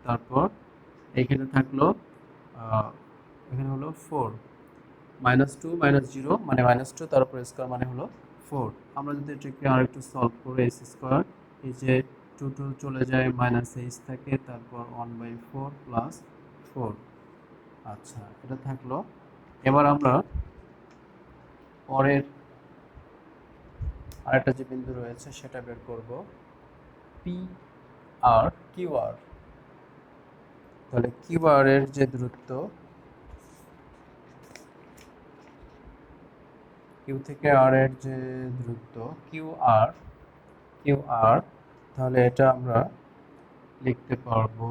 তারপর এখানে থাকলো এখানে হলো 4 -2 -0 মানে -2, তারপর স্কয়ার মানে হলো 4। আমরা যদি এটাকে আরেকটু সলভ করে এস স্কয়ার, এই যে 2 চলে যায় -h থাকে, তারপর 1/4 প্লাস 4। আচ্ছা, এটা থাকলো। এবার আমরা পরের আরেকটা যে বিন্দু রয়েছে সেটা বের করব, পি আর কিউ আর। তাহলে কিউ আর এর যে দূরত্ব, কিউ থেকে আর এর যে দূরত্ব কিউ আর, তাহলে এটা আমরা লিখতে পারবো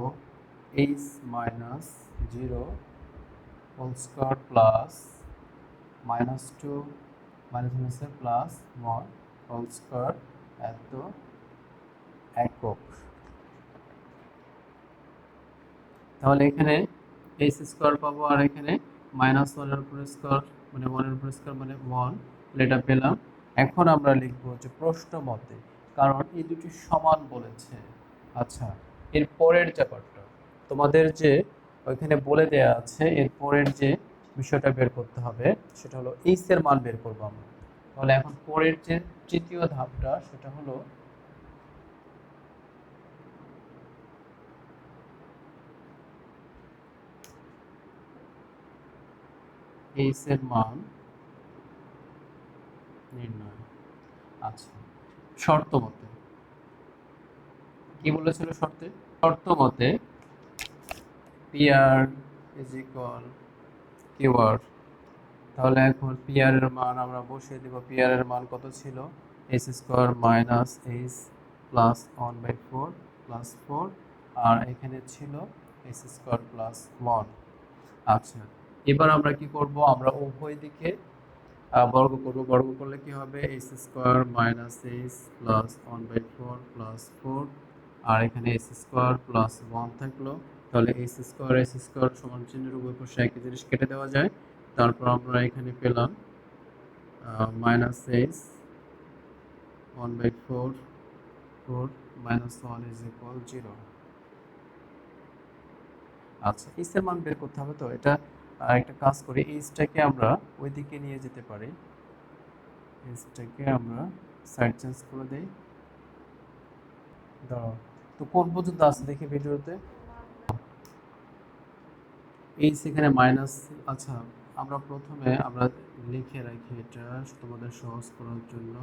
H minus 0 whole square plus -2 minus plus 1 whole square এত একক। তাহলে এখানে এইচ স্কয়ার পাবো, আর এখানে -1 এর উপর স্কয়ার মানে 1 এর উপর স্কয়ার মানে 1, এটা পেলাম। এখন আমরা লিখবো যে প্রশ্ন মতে, কারণ এই দুটি সমান বলেছে। আচ্ছা, এর পরের ব্যাপারটা তোমাদের যে ওইখানে বলে দেয়া আছে, এর পরের যে বিষয়টা বের করতে হবে সেটা হলো এইচ এর মান বের করবো আমরা। তাহলে এখন পরের যে তৃতীয় ধাপটা সেটা হলো এইচ এর মান নির্ণয়। আচ্ছা, শর্ত মতে কি বলেছিল, শর্ত মতে p r is equal q r. তাহলে এখন পি আর এর মান আমরা বসিয়ে দেব। পি আর এর মান কত ছিল, H square minus H plus 1/4 plus 4, আর এখানে ছিল এইচ স্কয়ার প্লাস 1। আচ্ছা, এবার আমরা কি করব, আমরা উভয় দিকে বর্গ করব। বর্গ করলে কি হবে, H square minus H plus 1/4 plus 4, আর এখানে এইচ স্কয়ার প্লাস 1 থাকলো। তাহলে এইচ স্কয়ার সমান চিহ্নের উভয় পাশে একই জিনিস কেটে দেওয়া যায়। তারপর আমরা এখানে পেলাম মাইনাস এইচ 1/4 4 -1 ইজ ইকুয়াল 0। আচ্ছা, এইচ এর মান বের করতে হবে, তো এটা একটা কাজ করি, এইচটাকে আমরা ওইদিকে নিয়ে যেতে পারি। এইচটাকে আমরা সাইড চেঞ্জ করে দেই। দাঁড়াও, তো কোন পর্যন্ত আছে দেখি ভিডিওতে, এইচ এখানে মাইনাস। আচ্ছা, আমরা প্রথমে আমরা লিখে রাখি এটা তোমাদের সহজ করার জন্য।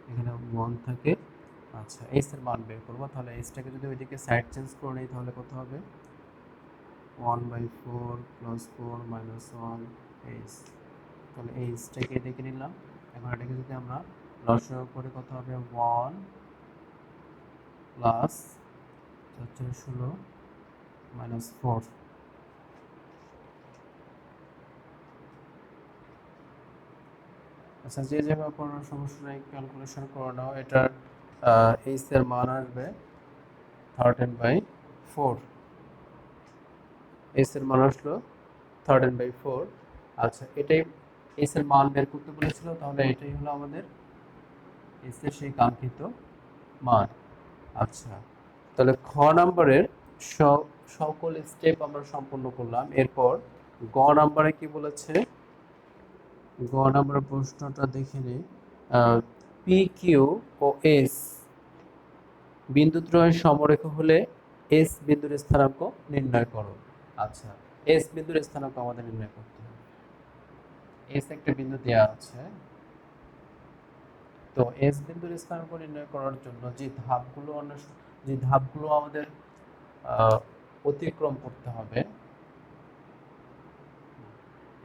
এখানে 1 থাকে। আচ্ছা, এইচ এর মান বের করবো। তাহলে এইচটাকে যদি ওইদিকে সাইড চেঞ্জ করে নিই তাহলে কত হবে, 1/4 প্লাস 4 মাইনাস 1 এইচ। তাহলে এইচটাকে এদিকে নিলাম। এখন এটাকে যদি আমরা লসাগু করে কত হবে, 1 প্লাস 16 মাইনাস 4। আচ্ছা, যে যেভাবে করার সমস্যা নেই, ক্যালকুলেশন করে নাও। এটার এইচ এর মান আসবে 13/4। এইচ এর মান আসলো 13/4। আচ্ছা, এটাই এইচ এর মান বের করতে বলেছিল, তাহলে এটাই হলো আমাদের এইচ এর সেই কাঙ্ক্ষিত মান। আচ্ছা, তাহলে খ নাম্বারের সকল স্টেপ আমরা সম্পূর্ণ করলাম। এরপর গ নাম্বারে কি বলেছে, গ নাম্বারের প্রশ্নটা দেখে নিই। পি কিউ ও এস বিন্দুত্রয়ের সমরেখ হলে এস বিন্দুর স্থানাঙ্ক নির্ণয় করো। আচ্ছা, এস বিন্দুর স্থানাঙ্ক আমাদের নির্ণয় করতে হবে। এস একটা বিন্দু দেওয়া আছে, তো এস বিন্দুর স্থানাঙ্ক নির্ণয় করার জন্য যে ধাপগুলো আমাদের অতিক্রম করতে হবে,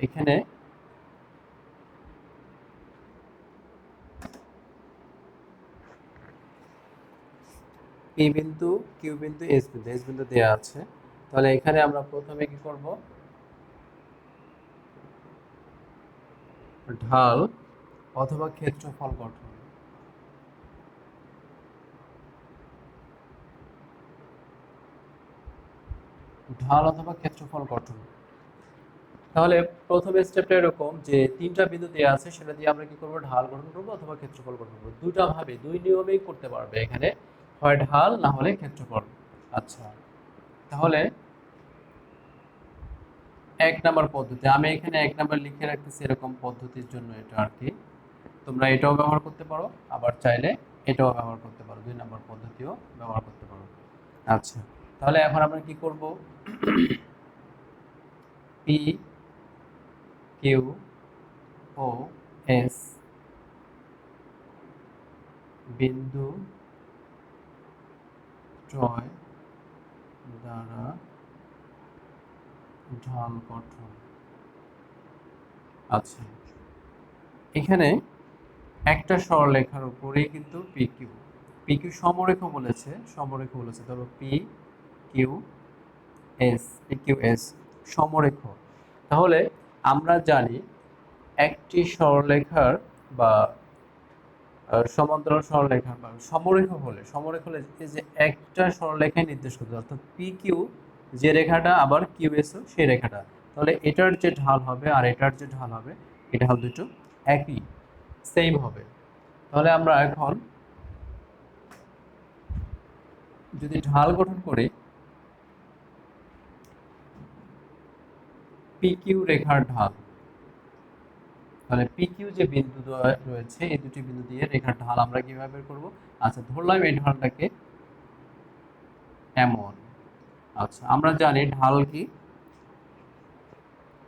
এখানে পি বিন্দু, কিউ বিন্দু, এস বিন্দু দেওয়া আছে। তাহলে এখানে আমরা প্রথমে কি করব, ঢাল অথবা ক্ষেত্রফল গঠন। ঢাল অথবা ক্ষেত্রফল গঠন। তাহলে প্রথম স্টেপটা এরকম যে তিনটা বিন্দু দেওয়া আছে, সেটা দিয়ে আমরা কি করব, ঢাল গঠন করব অথবা ক্ষেত্রফল গঠন করব। দুটা ভাবে, দুই নিয়মেই করতে পারবে এখানে, হয় ঢাল না হলে ক্ষেত্রফল। আচ্ছা, তাহলে এক নাম্বার পদ্ধতি, আমি এখানে এক নাম্বার লিখে রাখতেছি এরকম পদ্ধতির জন্য, এটা আর কি। তোমরা এটাও ব্যবহার করতে পারো, আবার চাইলে এটাও ব্যবহার করতে পারো, দুই নাম্বার পদ্ধতিও ব্যবহার করতে পারো। আচ্ছা, তাহলে এখন আমরা কি করব, পি কিউ ও এস বিন্দু ত্রয় দ্বারা ঢাল গঠন। আচ্ছা, এখানে একটা সরলরেখার উপরেই কিন্তু পি কিউ সমরেখ বলেছে, ধরো পি কিউ এস সমরেখ। তাহলে আমরা জানি একটি সরলরেখার বা সমান্তরাল সরলরেখা বা সমরেখ হলে এই যে একটা সরলরেখায় নির্দেশ করতে, অর্থাৎ পি কিউ যে রেখাটা, আবার কিউ এসও সেই রেখাটা। তাহলে এটার যে ঢাল হবে আর এটার যে ঢাল হবে, এই ঢাল দুটো একই, সেম হবে। তাহলে আমরা এখন যদি ঢাল গঠন করি, পি কিউ রেখার ঢাল, তাহলে পি কিউ যে বিন্দু রয়েছে, এই দুটি বিন্দু দিয়ে রেখার ঢাল আমরা কিভাবে বের করব। আচ্ছা, ধরলাম এই ঢালটাকে এমন। আচ্ছা, আমরা জানি ঢাল কি,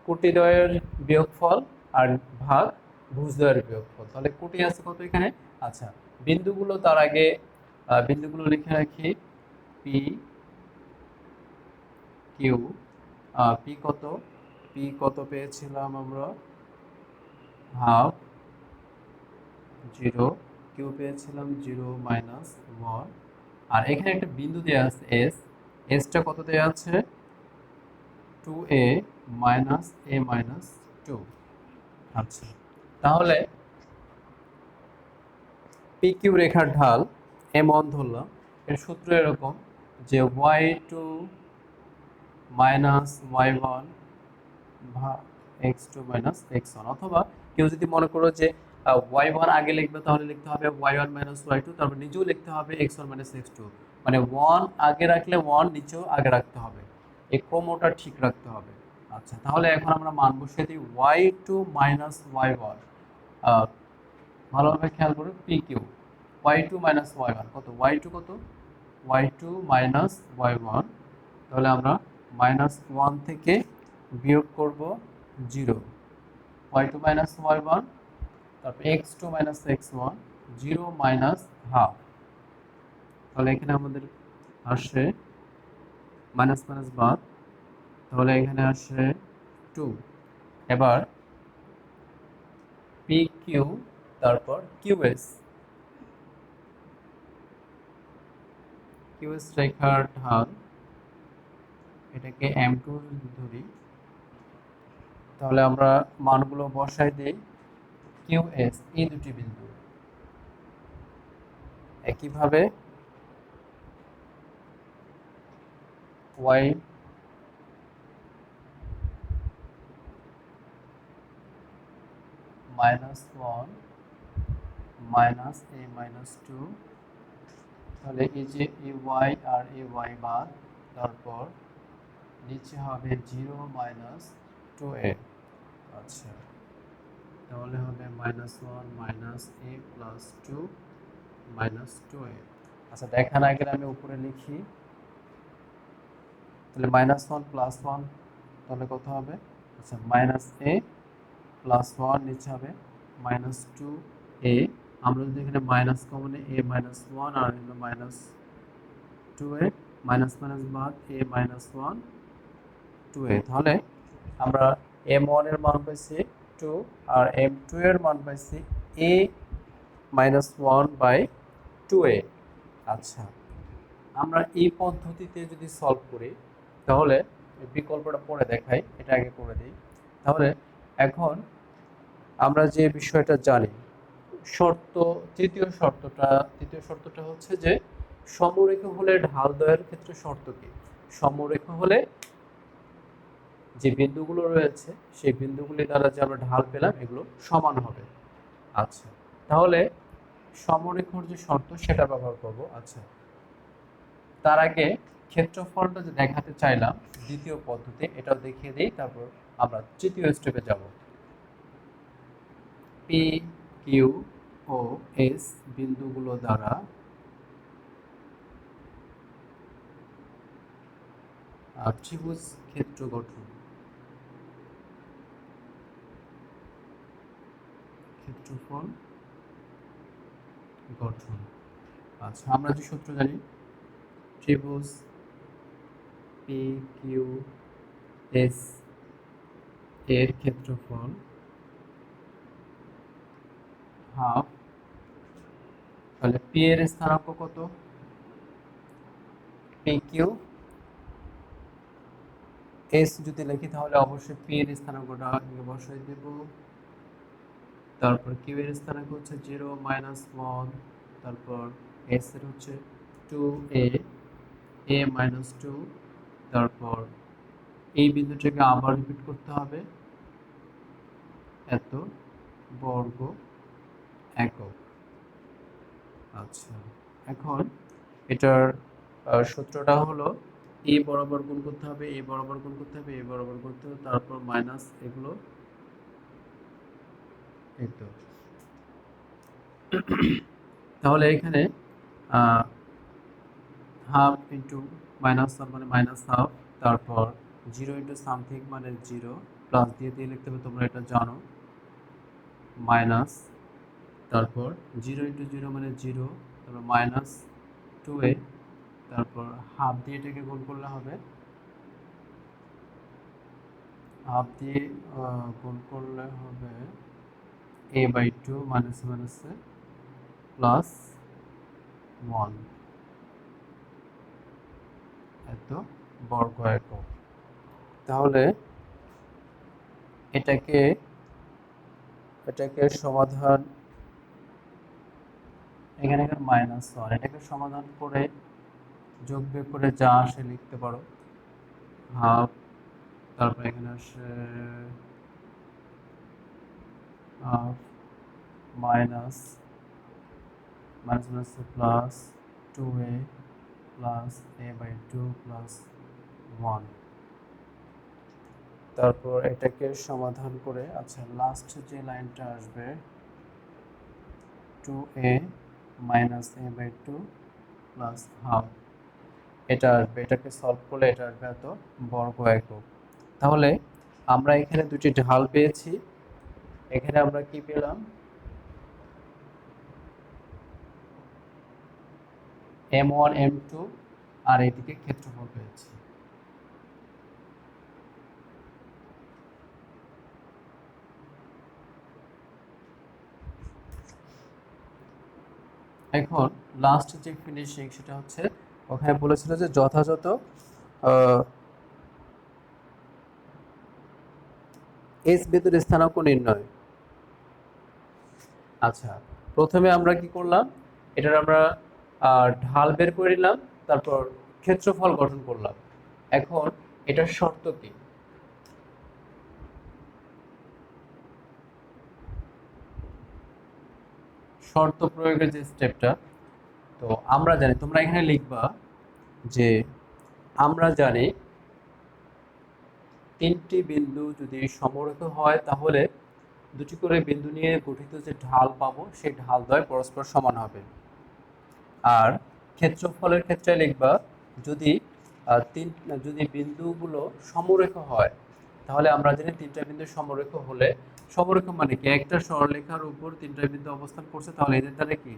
কোটিদ্বয়ের বিয়োগফল আর ভাগ ভুজদ্বয়ের বিয়োগফল। তাহলে কোটি আছে কত এখানে। আচ্ছা, বিন্দুগুলো তার আগে বিন্দুগুলো লিখে রাখি, পি কিউ, পি কত পেয়েছিলাম আমরা, হাফ, 0, কিউ পেয়েছিলাম 0 মাইনাস 1। আর এখানে একটা বিন্দু দেওয়া আছে এসটা কত দেওয়া আছে, 2a মাইনাস a মাইনাস 2। আচ্ছা, তাহলে পি কিউ রেখার ঢাল এমন ধরলাম, এর সূত্র এরকম যে y2 minus y1 x2 minus x1। অথবা কেউ যদি মনে করো যে y1 আগে লিখবে, তাহলে লিখতে হবে y1 মাইনাস y2, তারপর নিচেও লিখতে হবে x1 মাইনাস x2, মানে 1 আগে রাখলে 1 নিচেও আগে রাখতে হবে, এই ক্রমটা ঠিক রাখতে হবে। আচ্ছা, তাহলে এখন আমরা মান বসিয়ে দিই, y2 মাইনাস y1, ভালোভাবে খেয়াল করো, P Q y2 minus y1 কত, y2 কত, y2 মাইনাস y1। তাহলে আমরা মাইনাস 1 থেকে বিয়োগ করব 0, y2 মাইনাস y1, তারপর x2 minus x1, 0 minus half. তাহলে এখানে আমাদের আসে মাইনাস মাইনাস বাদ, তাহলে এখানে আসে 2। এবার পি কিউ, তারপর কিউএস রেখার ঢাল, এটাকে m2 ধরি। তাহলে আমরা মানগুলো বসাই দিই, কিউএস এই দুটি বিন্দু একইভাবে y minus 1 minus a minus 2। তাহলে এই যে এই y আর এই y বাদ, তারপর নিচে হবে 0 মাইনাস 2a। আচ্ছা, তাহলে হবে minus 1 minus a plus 2 minus 2a। আচ্ছা, দেখার আগে আমি উপরে লিখি, তাহলে মাইনাস 1 প্লাস 1, তাহলে কত হবে, আচ্ছা মাইনাস a প্লাস 1, নিচে হবে মাইনাস 2a। আমরা যদি এখানে মাইনাস কমনে a মাইনাস 1 আর হলো মাইনাস 2a, মাইনাস মাইনাস বাদ a মাইনাস 1 2a, তাহলে আমরা m1 এর মান পাইছি 2 আর m2 এর মান পাইছি a মাইনাস 1 বাই 2a। আচ্ছা, আমরা এই পদ্ধতিতে যদি সলভ করি তাহলে বিকল্পটা পরে দেখাই, এটা আগে করে দিই। তাহলে এখন আমরা যে বিষয়টা জানি, শর্ত তৃতীয় শর্তটা হচ্ছে যে সমরেখ হলে ঢাল দ্বয়ের ক্ষেত্রে শর্ত কি? সমরেখ হলে যে বিন্দুগুলো রয়েছে সেই বিন্দুগুলি দ্বারা যে আমরা ঢাল পেলাম এগুলো সমান হবে। আচ্ছা, তাহলে সমরেখর যে শর্ত সেটা ব্যবহার করব। আচ্ছা, তার আগে ক্ষেত্রফলটা যে দেখাতে চাইলাম দ্বিতীয় পদ্ধতি, এটাও দেখিয়ে দিই, তারপর আমরা তৃতীয় স্টেপে যাব। পি, কিউ ও এস বিন্দুগুলো দ্বারা ত্রিভুজ ক্ষেত্র গঠন। ক্ষেত্রফল গঠন। আচ্ছা, আমরা যে সূত্র জানি, ত্রিভুজ পি কিউ এস এর ক্ষেত্রফল হাফ, তাহলে পি এর স্থানাঙ্ক কত? পি কিউ এস যদি লিখি তাহলে অবশ্যই পি এর স্থানাঙ্কটা আগে বসাই দেব। তারপর কিউ এর স্থানাঙ্ক হচ্ছে 0 -1, তারপর এস এর হচ্ছে 2a a - 2, তারপর এই বিন্দুটাকে আবার রিপিট করতে হবে, এত বর্গ একক। আচ্ছা, এখন এটার সূত্রটা হলো এ বরাবর গুণ করতে হবে, এ বরাবর গুণ করতে হবে, এ বরাবর করতে হবে, তারপর মাইনাস এগুলো, এই তো। তাহলে এখানে হাফ ইন্টু মাইনাস মানে মাইনাস হাফ, তারপর 0 ইন্টু সামথিং মানে 0, প্লাস দিয়ে দিয়ে লিখতে হবে, তোমরা এটা জানো, মাইনাস, তারপর 0 ইন্টু 0 মানে 0, তারপর মাইনাস 2a, তারপর হাফ দিয়ে এটাকে গুণ করলে হবে, হাফ দিয়ে গুণ করলে হবে a/2 মাইনাস মাইনাসে প্লাস 1, এত বর্গ একক। তাহলে এটাকে সমাধান, এখানে -1, এটাকে সমাধান করে যোগ বিয়োগ করে যা আসে লিখতে পারো, হাফ, তারপর এখানে আসে half minus minus plus 2a plus a/2 plus 1। তারপর এটাকে সমাধান করে, আচ্ছা, লাস্ট যে লাইনটা আসবে 2a minus a/2 plus half, এটা আসবে, এটাকে সলভ করলে এটা আসবে এত বর্গ একক। তাহলে আমরা এখানে দুটি ঢাল পেয়েছি, এখানে আমরা কি পেলাম? m1 m2 আর এদিকে ক্ষেত্রফল পেয়েছি। এখন লাস্ট যে ফিনিশিং সেটা হচ্ছে, ওখানে বলেছিল যে যথাযথ এস বিন্দুর স্থানাঙ্ক নির্ণয়। আচ্ছা, প্রথমে আমরা কি করলাম, এটার আমরা ঢাল বের করে নিলাম, তারপর ক্ষেত্রফল গঠন করলাম। এখন এটার শর্ত কি? শর্ত প্রয়োগের যে স্টেপটা, তো আমরা জানি, তোমরা এখানে লিখবা যে আমরা জানি তিনটি বিন্দু যদি সমরেখ হয় তাহলে দুটি করে বিন্দু নিয়ে গঠিত যে ঢাল পাবো সেই ঢাল দ্বয় পরস্পর সমান হবে। আর ক্ষেত্রফলের ক্ষেত্রে লিখবা যদি যদি বিন্দুগুলো সমরেখ হয় তাহলে আমরা জানি তিনটা বিন্দু সমরেখ হলে, সমরেখ মানে কি, একটা সরলরেখার উপর তিনটা বিন্দু অবস্থান করছে, তাহলে এদের দ্বারা কি,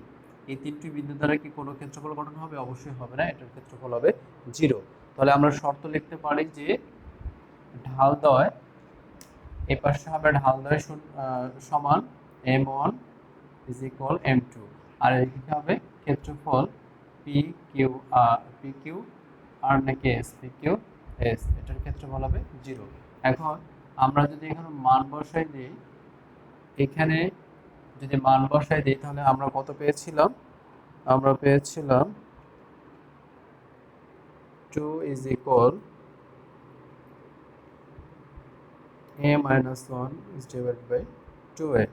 এই তিনটি বিন্দু দ্বারা কি কোনো ক্ষেত্রফল গঠন হবে? অবশ্যই হবে না, এটার ক্ষেত্রফল হবে 0। তাহলে আমরা শর্ত লিখতে পারি যে ঢালদ্বয়, এই পাশে হবে ঢালদ্বয় সমান m1 = m2, আর এদিকে হবে ক্ষেত্রফল p পি কিউ আর নাকি এস, পি কিউ এস, এটার ক্ষেত্রে বলা হবে 0। এখন আমরা যদি এখানে মান বসাই দিই, এখানে যদি মান বসাই দিই তাহলে আমরা কত পেয়েছিলাম? আমরা পেয়েছিলাম 2 is equal a minus 1 is divided by 2a।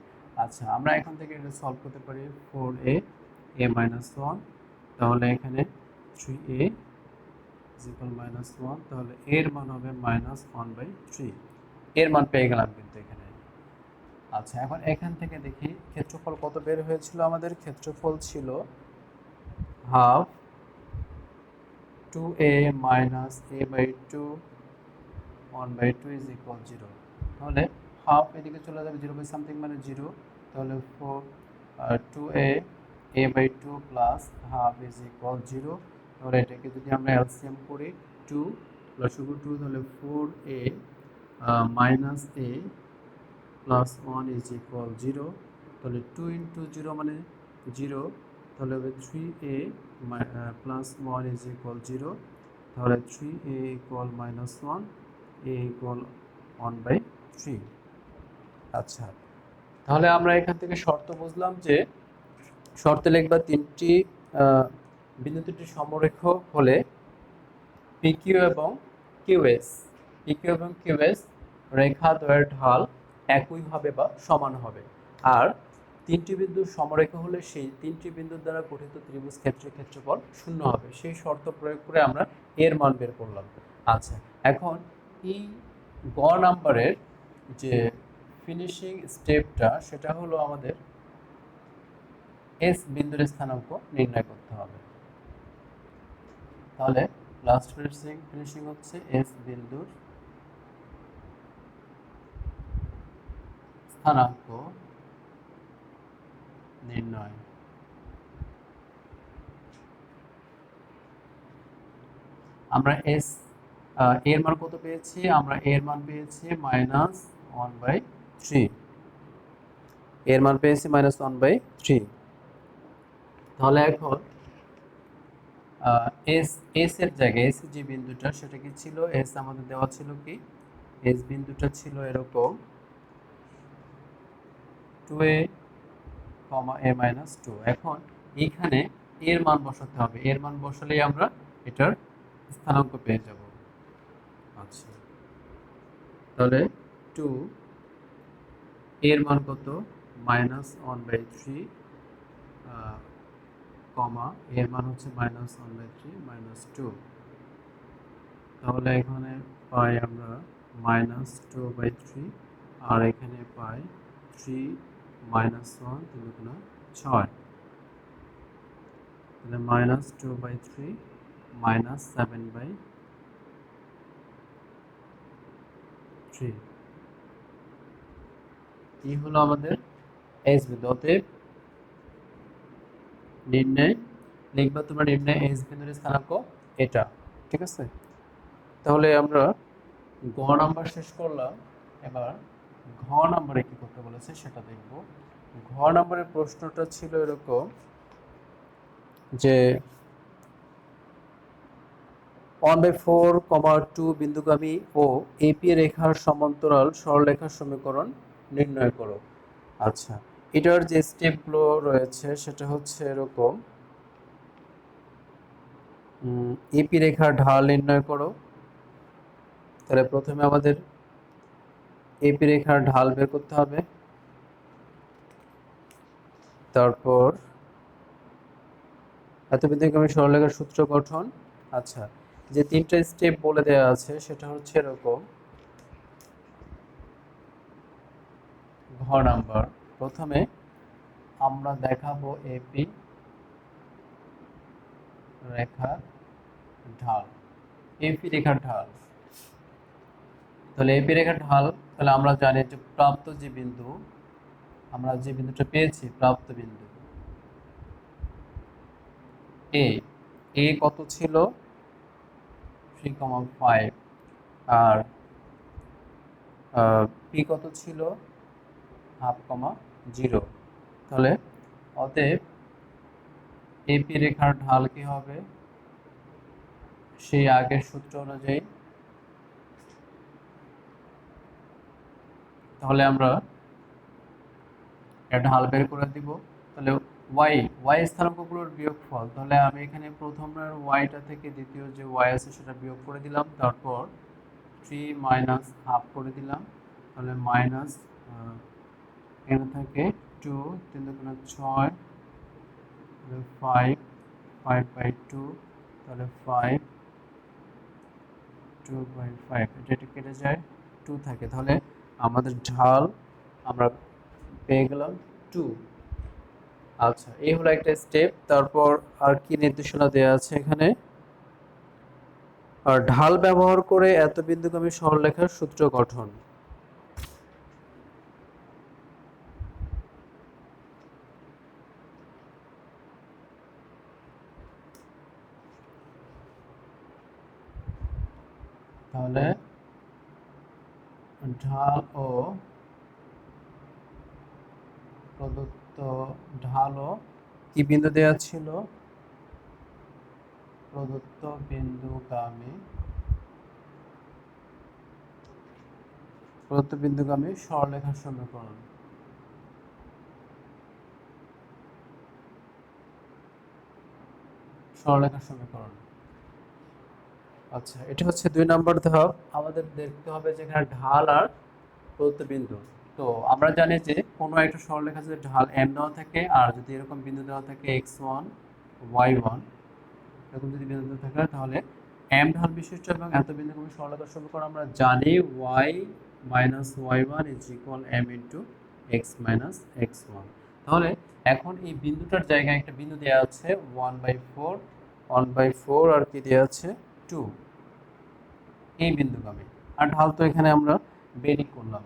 আচ্ছা, আমরা এখান থেকে এটা সলভ করতে পারি 4a a minus 1, তাহলে এখানে 3a is equal minus 1, তাহলে এর মান হবে minus 1/3। এর মান পেয়ে গেলাম কিন্তু এখানে। আচ্ছা, এখন এখান থেকে দেখি ক্ষেত্রফল কত বের হয়েছিল আমাদের। ক্ষেত্রফল ছিল half 2a minus a/2 1/2 is equal 0। তাহলে হাফ এদিকে চলে যাবে 0 বাই সামথিং মানে 0, তাহলে 2a a/2 plus half is equal 0। তাহলে এটাকে যদি আমরা এলসিএম করি 2 প্লাস 2 তাহলে 4a minus a plus 1 is equal 0। তাহলে 2 ইন্টু 0 মানে 0, তাহলে হবে 3a প্লাস 1 ইজ ইকুয়াল 0। তাহলে 3a equal minus 1, a equal 1/3। আচ্ছা, তাহলে আমরা এখান থেকে শর্ত বুঝলাম যে শর্তে লিখবা তিনটি বিন্দু দুটি সমরেখ হলে পিকিউ এবং কিউএস, পিকিউ এবং কিউএস রেখা দ্বয়ের ঢাল একইভাবে বা সমান হবে। আর তিনটি বিন্দু সমরেখ হলে সেই তিনটি বিন্দুর দ্বারা গঠিত ত্রিভুজ ক্ষেত্রের ক্ষেত্রফল 0 হবে। সেই শর্ত প্রয়োগ করে আমরা এর মান বের করলাম। আচ্ছা, এখন এই গ নাম্বারের যে ফিনিশিং স্টেপটা সেটা হলো আমাদের এস বিন্দুর স্থানাঙ্ক নির্ণয় করতে হবে। তাহলে লাস্ট ফিনিশিং হচ্ছে এস বিন্দুর স্থানাঙ্ক নির্ণয়। আমরা এস এর মান কত পেয়েছি? আমরা এর মান পেয়েছি -1/3। এর মান পেয়েছি -1/3। তাহলে এখন এস এর জায়গায় এস যে বিন্দুটা সেটা কি ছিল? এস আমাদের দেওয়া ছিল কি? এস বিন্দুটা ছিল এরকম 2a, a-2। এখন এইখানে এর মান বসাতে হবে। এর মান বসালেই আমরা এটার স্থানাঙ্ক পেয়ে যাব। আচ্ছা, তাহলে 2 এর মান কত? -1/3, কমা এর মান হচ্ছে -1/3 -2। তাহলে এখানে পাই আমরা -2/3, আর এখানে পাই 3 -1 3 গুণ 6, তাহলে -2/3 -7/3। এই হলো আমাদের এস বিন্দু। অতএব নির্ণয় লিখবা তোমরা, নির্ণয় এস বিন্দুর স্থানাঙ্ক এটা। ঠিক আছে, তাহলে আমরা গ নাম্বার শেষ করলাম। এবার ঘ নাম্বারে কি করতে বলেছে সেটা দেখব। ঘ নাম্বারের প্রশ্নটা ছিল এরকম যে 1/4, বিন্দুগামী ও এপি রেখার সমান্তরাল সরলরেখার সমীকরণ নির্ণয় করো। আচ্ছা, এটার যে স্টেপগুলো রয়েছে সেটা হচ্ছে এরকম। এপি রেখার ঢাল নির্ণয় করো। তাহলে প্রথমে আমাদের এপি রেখার ঢাল বের করতে হবে। তারপর এতবিন্দুগামী সরলরেখার সূত্র গঠন। আচ্ছা, যে তিনটা স্টেপ বলে দেওয়া আছে সেটা হচ্ছে এরকম। ঘ নাম্বার, প্রথমে আমরা দেখাবো এপি রেখার ঢাল, এপি রেখার ঢাল। তাহলে এপি রেখার ঢাল, তাহলে আমরা জানি যে প্রাপ্ত যে বিন্দু, আমরা যে বিন্দুটা পেয়েছি প্রাপ্ত বিন্দু এ, এ কত ছিল? 3,5, আর পি কত ছিল? 0.5। তাহলে অতএব এপি রেখার ঢাল কি হবে সেই আগের সূত্র অনুযায়ী। তাহলে আমরা একটা ঢাল বের করে দিব। তাহলে ওয়াই স্থানাঙ্কগুলোর বিয়োগফল, তাহলে আমি এখানে প্রথমের ওয়াইটা থেকে দ্বিতীয় যে ওয়াই আছে সেটা বিয়োগ করে দিলাম, তারপর 3 মাইনাস হাফ করে দিলাম, তাহলে মাইনাস এখানে থাকে 2, 3 দুগুণে 6, 5, 5/2, তাহলে 5, 2/5, এটা কেটে যায়, 2 থাকে। তাহলে আমাদের ঢাল আমরা পেয়ে গেলাম 2। আচ্ছা, এই হলো একটা স্টেপ। তারপর আর কি নির্দেশনা দেওয়া আছে এখানে? আর ঢাল ব্যবহার করে এত বিন্দুগামী সরলরেখার সূত্র গঠন। তাহলে ঢাল ও প্রদত্ত ঢাল ও কি বিন্দু দেওয়া ছিল? প্রদত্ত বিন্দুগামী সরলরেখার সমীকরণ। সরলরেখার সমীকরণ। আচ্ছা, এটা হচ্ছে 2 নম্বর ধাপ। আমাদের দেখতে হবে যে এখানে ঢাল আর প্রদত্ত বিন্দু। তো আমরা জানি যে কোনো একটা সরলরেখা যদি ঢাল m দেওয়া থাকে আর যদি এরকম বিন্দু দেওয়া থাকে x1 y1, এরকম যদি বিন্দু থাকে তাহলে m ঢাল বিশিষ্ট এবং এত বিন্দুগামী সরলরেখার সমীকরণ আমরা জানি y minus y1 is equal m into x minus x1। তাহলে এখন এই বিন্দুটার জায়গায় একটা বিন্দু দেওয়া আছে 1/4 আর কি দেওয়া আছে 2, এই বিন্দুগামী। আর ঢাল তো এখানে আমরা বেরই করলাম।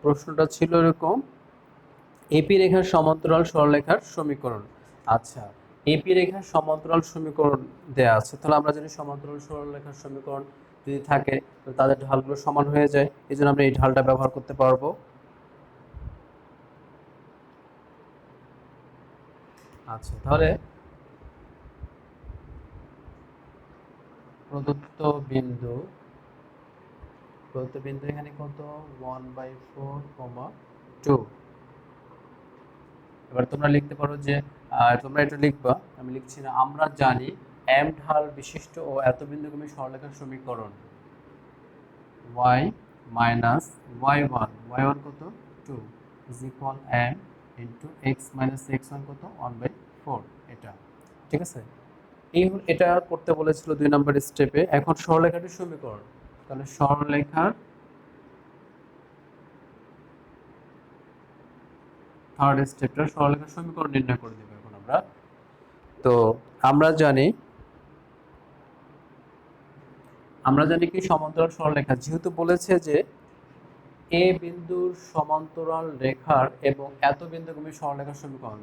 প্রশ্নটা ছিল এরকম, এপি রেখার সমান্তরাল সরলরেখার সমীকরণ। আচ্ছা, এপি রেখার সমান্তরাল সমীকরণ দেয়া আছে, তাহলে আমরা জানি সমান্তরাল সরলরেখার সমীকরণ যদি থাকে তো তাদের ঢালগুলো সমান হয়ে যায়, এই জন্য আমরা এই ঢালটা ব্যবহার করতে পারবো। আচ্ছা, তাহলে প্রদত্ত বিন্দু এখানে কত? 1/4, 2। এবার তোমরা লিখতে পারো যে তোমরা এটা লিখবা, আমি লিখছি না। আমরা জানি m ঢাল বিশিষ্ট ও এত বিন্দুগামী সরলরেখার সমীকরণ y minus y1 কত? 2 is equal m into x minus x1 কত? 1/4। এটা ঠিক আছে। এটা করতে বলেছিল 2 নম্বর স্টেপে। এখন সরলরেখাটির সমীকরণ, তাহলে সরলরেখার থার্ড স্টেপটা সরলরেখার সমীকরণ নির্ণয় করে দেব এখন আমরা। তো আমরা জানি কি সমান্তরাল সরলরেখা, যেহেতু বলেছে যে এ বিন্দুর সমান্তরাল রেখার এবং এত বিন্দুগামী সরলরেখার সমীকরণ,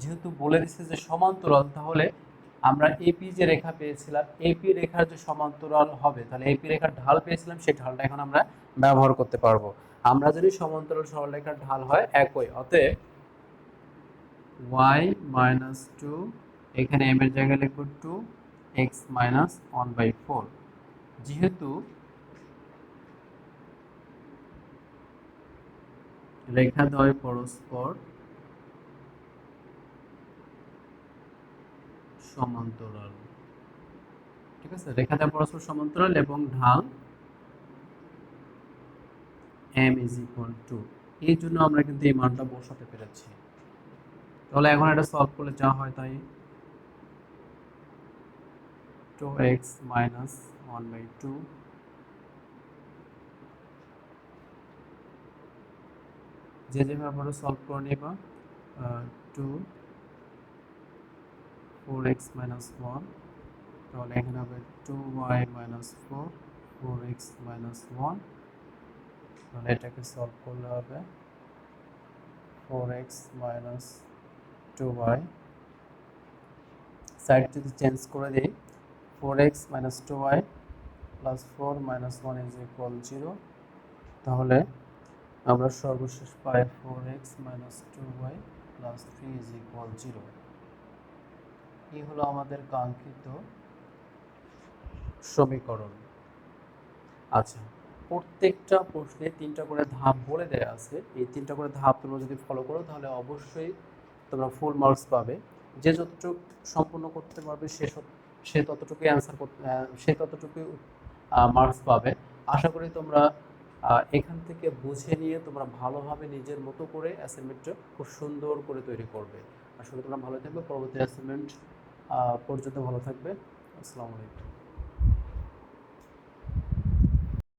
যেহেতু বলে দিচ্ছে যে সমান্তরাল, তাহলে আমরা এপি যে রেখা পেয়েছিলাম, এপি রেখার যে সমান্তরাল হবে, তাহলে এপি রেখার ঢাল পেয়েছিলাম, সেই ঢালটা এখন আমরা ব্যবহার করতে পারবো। আমরা যদি সমান্তরাল সরলরেখার ঢাল হয় একই, অতএব y minus 2, এখানে m এর জায়গায় লিখব 2, x minus 1/4। যেহেতু রেখাদ্বয় পরস্পর সমান্তরাল, ঠিক আছে, রেখাদ্বয় পরস্পর সমান্তরাল এবং ঢাল m is equal to, এই জন্য আমরা কিন্তু এই মানটা বসাতে পেরেছি। তাহলে এখন এটা সলভ করলে যা হয় তাই, 2x minus 1/2 যেভাবে সলভ করে নেবা, 2 4x minus 1, তাহলে এখানে হবে 2y minus 4, 4x minus 1, তাহলে এটাকে সলভ করলে হবে 4x minus 2y, সাইড যদি চেঞ্জ করে দিই, 4x minus 2y plus 4 minus 1 is equal 0, তাহলে আমরা সর্বশেষ পাই 4x minus 2y plus 3 is equal 0। এই হলো আমাদের কাঙ্ক্ষিত সমীকরণ। আচ্ছা, প্রত্যেকটা প্রশ্নে 3টা করে ধাপ বলে দেয়া আছে। এই 3টা করে ধাপ তোমরা যদি ফলো করো তাহলে অবশ্যই তোমরা ফুল মার্কস পাবে। যে যতটুকু সম্পূর্ণ করতে পারবে সে ততটুকুই অ্যান্সার করতে সে ততটুকুই মার্কস পাবে। আশা করি তোমরা এখান থেকে বুঝে নিয়ে তোমরা ভালোভাবে নিজের মতো করে অ্যাসাইনমেন্টটা খুব সুন্দর করে তৈরি করবে। আশা করি তোমরা ভালো থাকবে। পরবর্তী অ্যাসাইনমেন্ট পর্যন্ত ভালো থাকবে। আসসালামু আলাইকুম।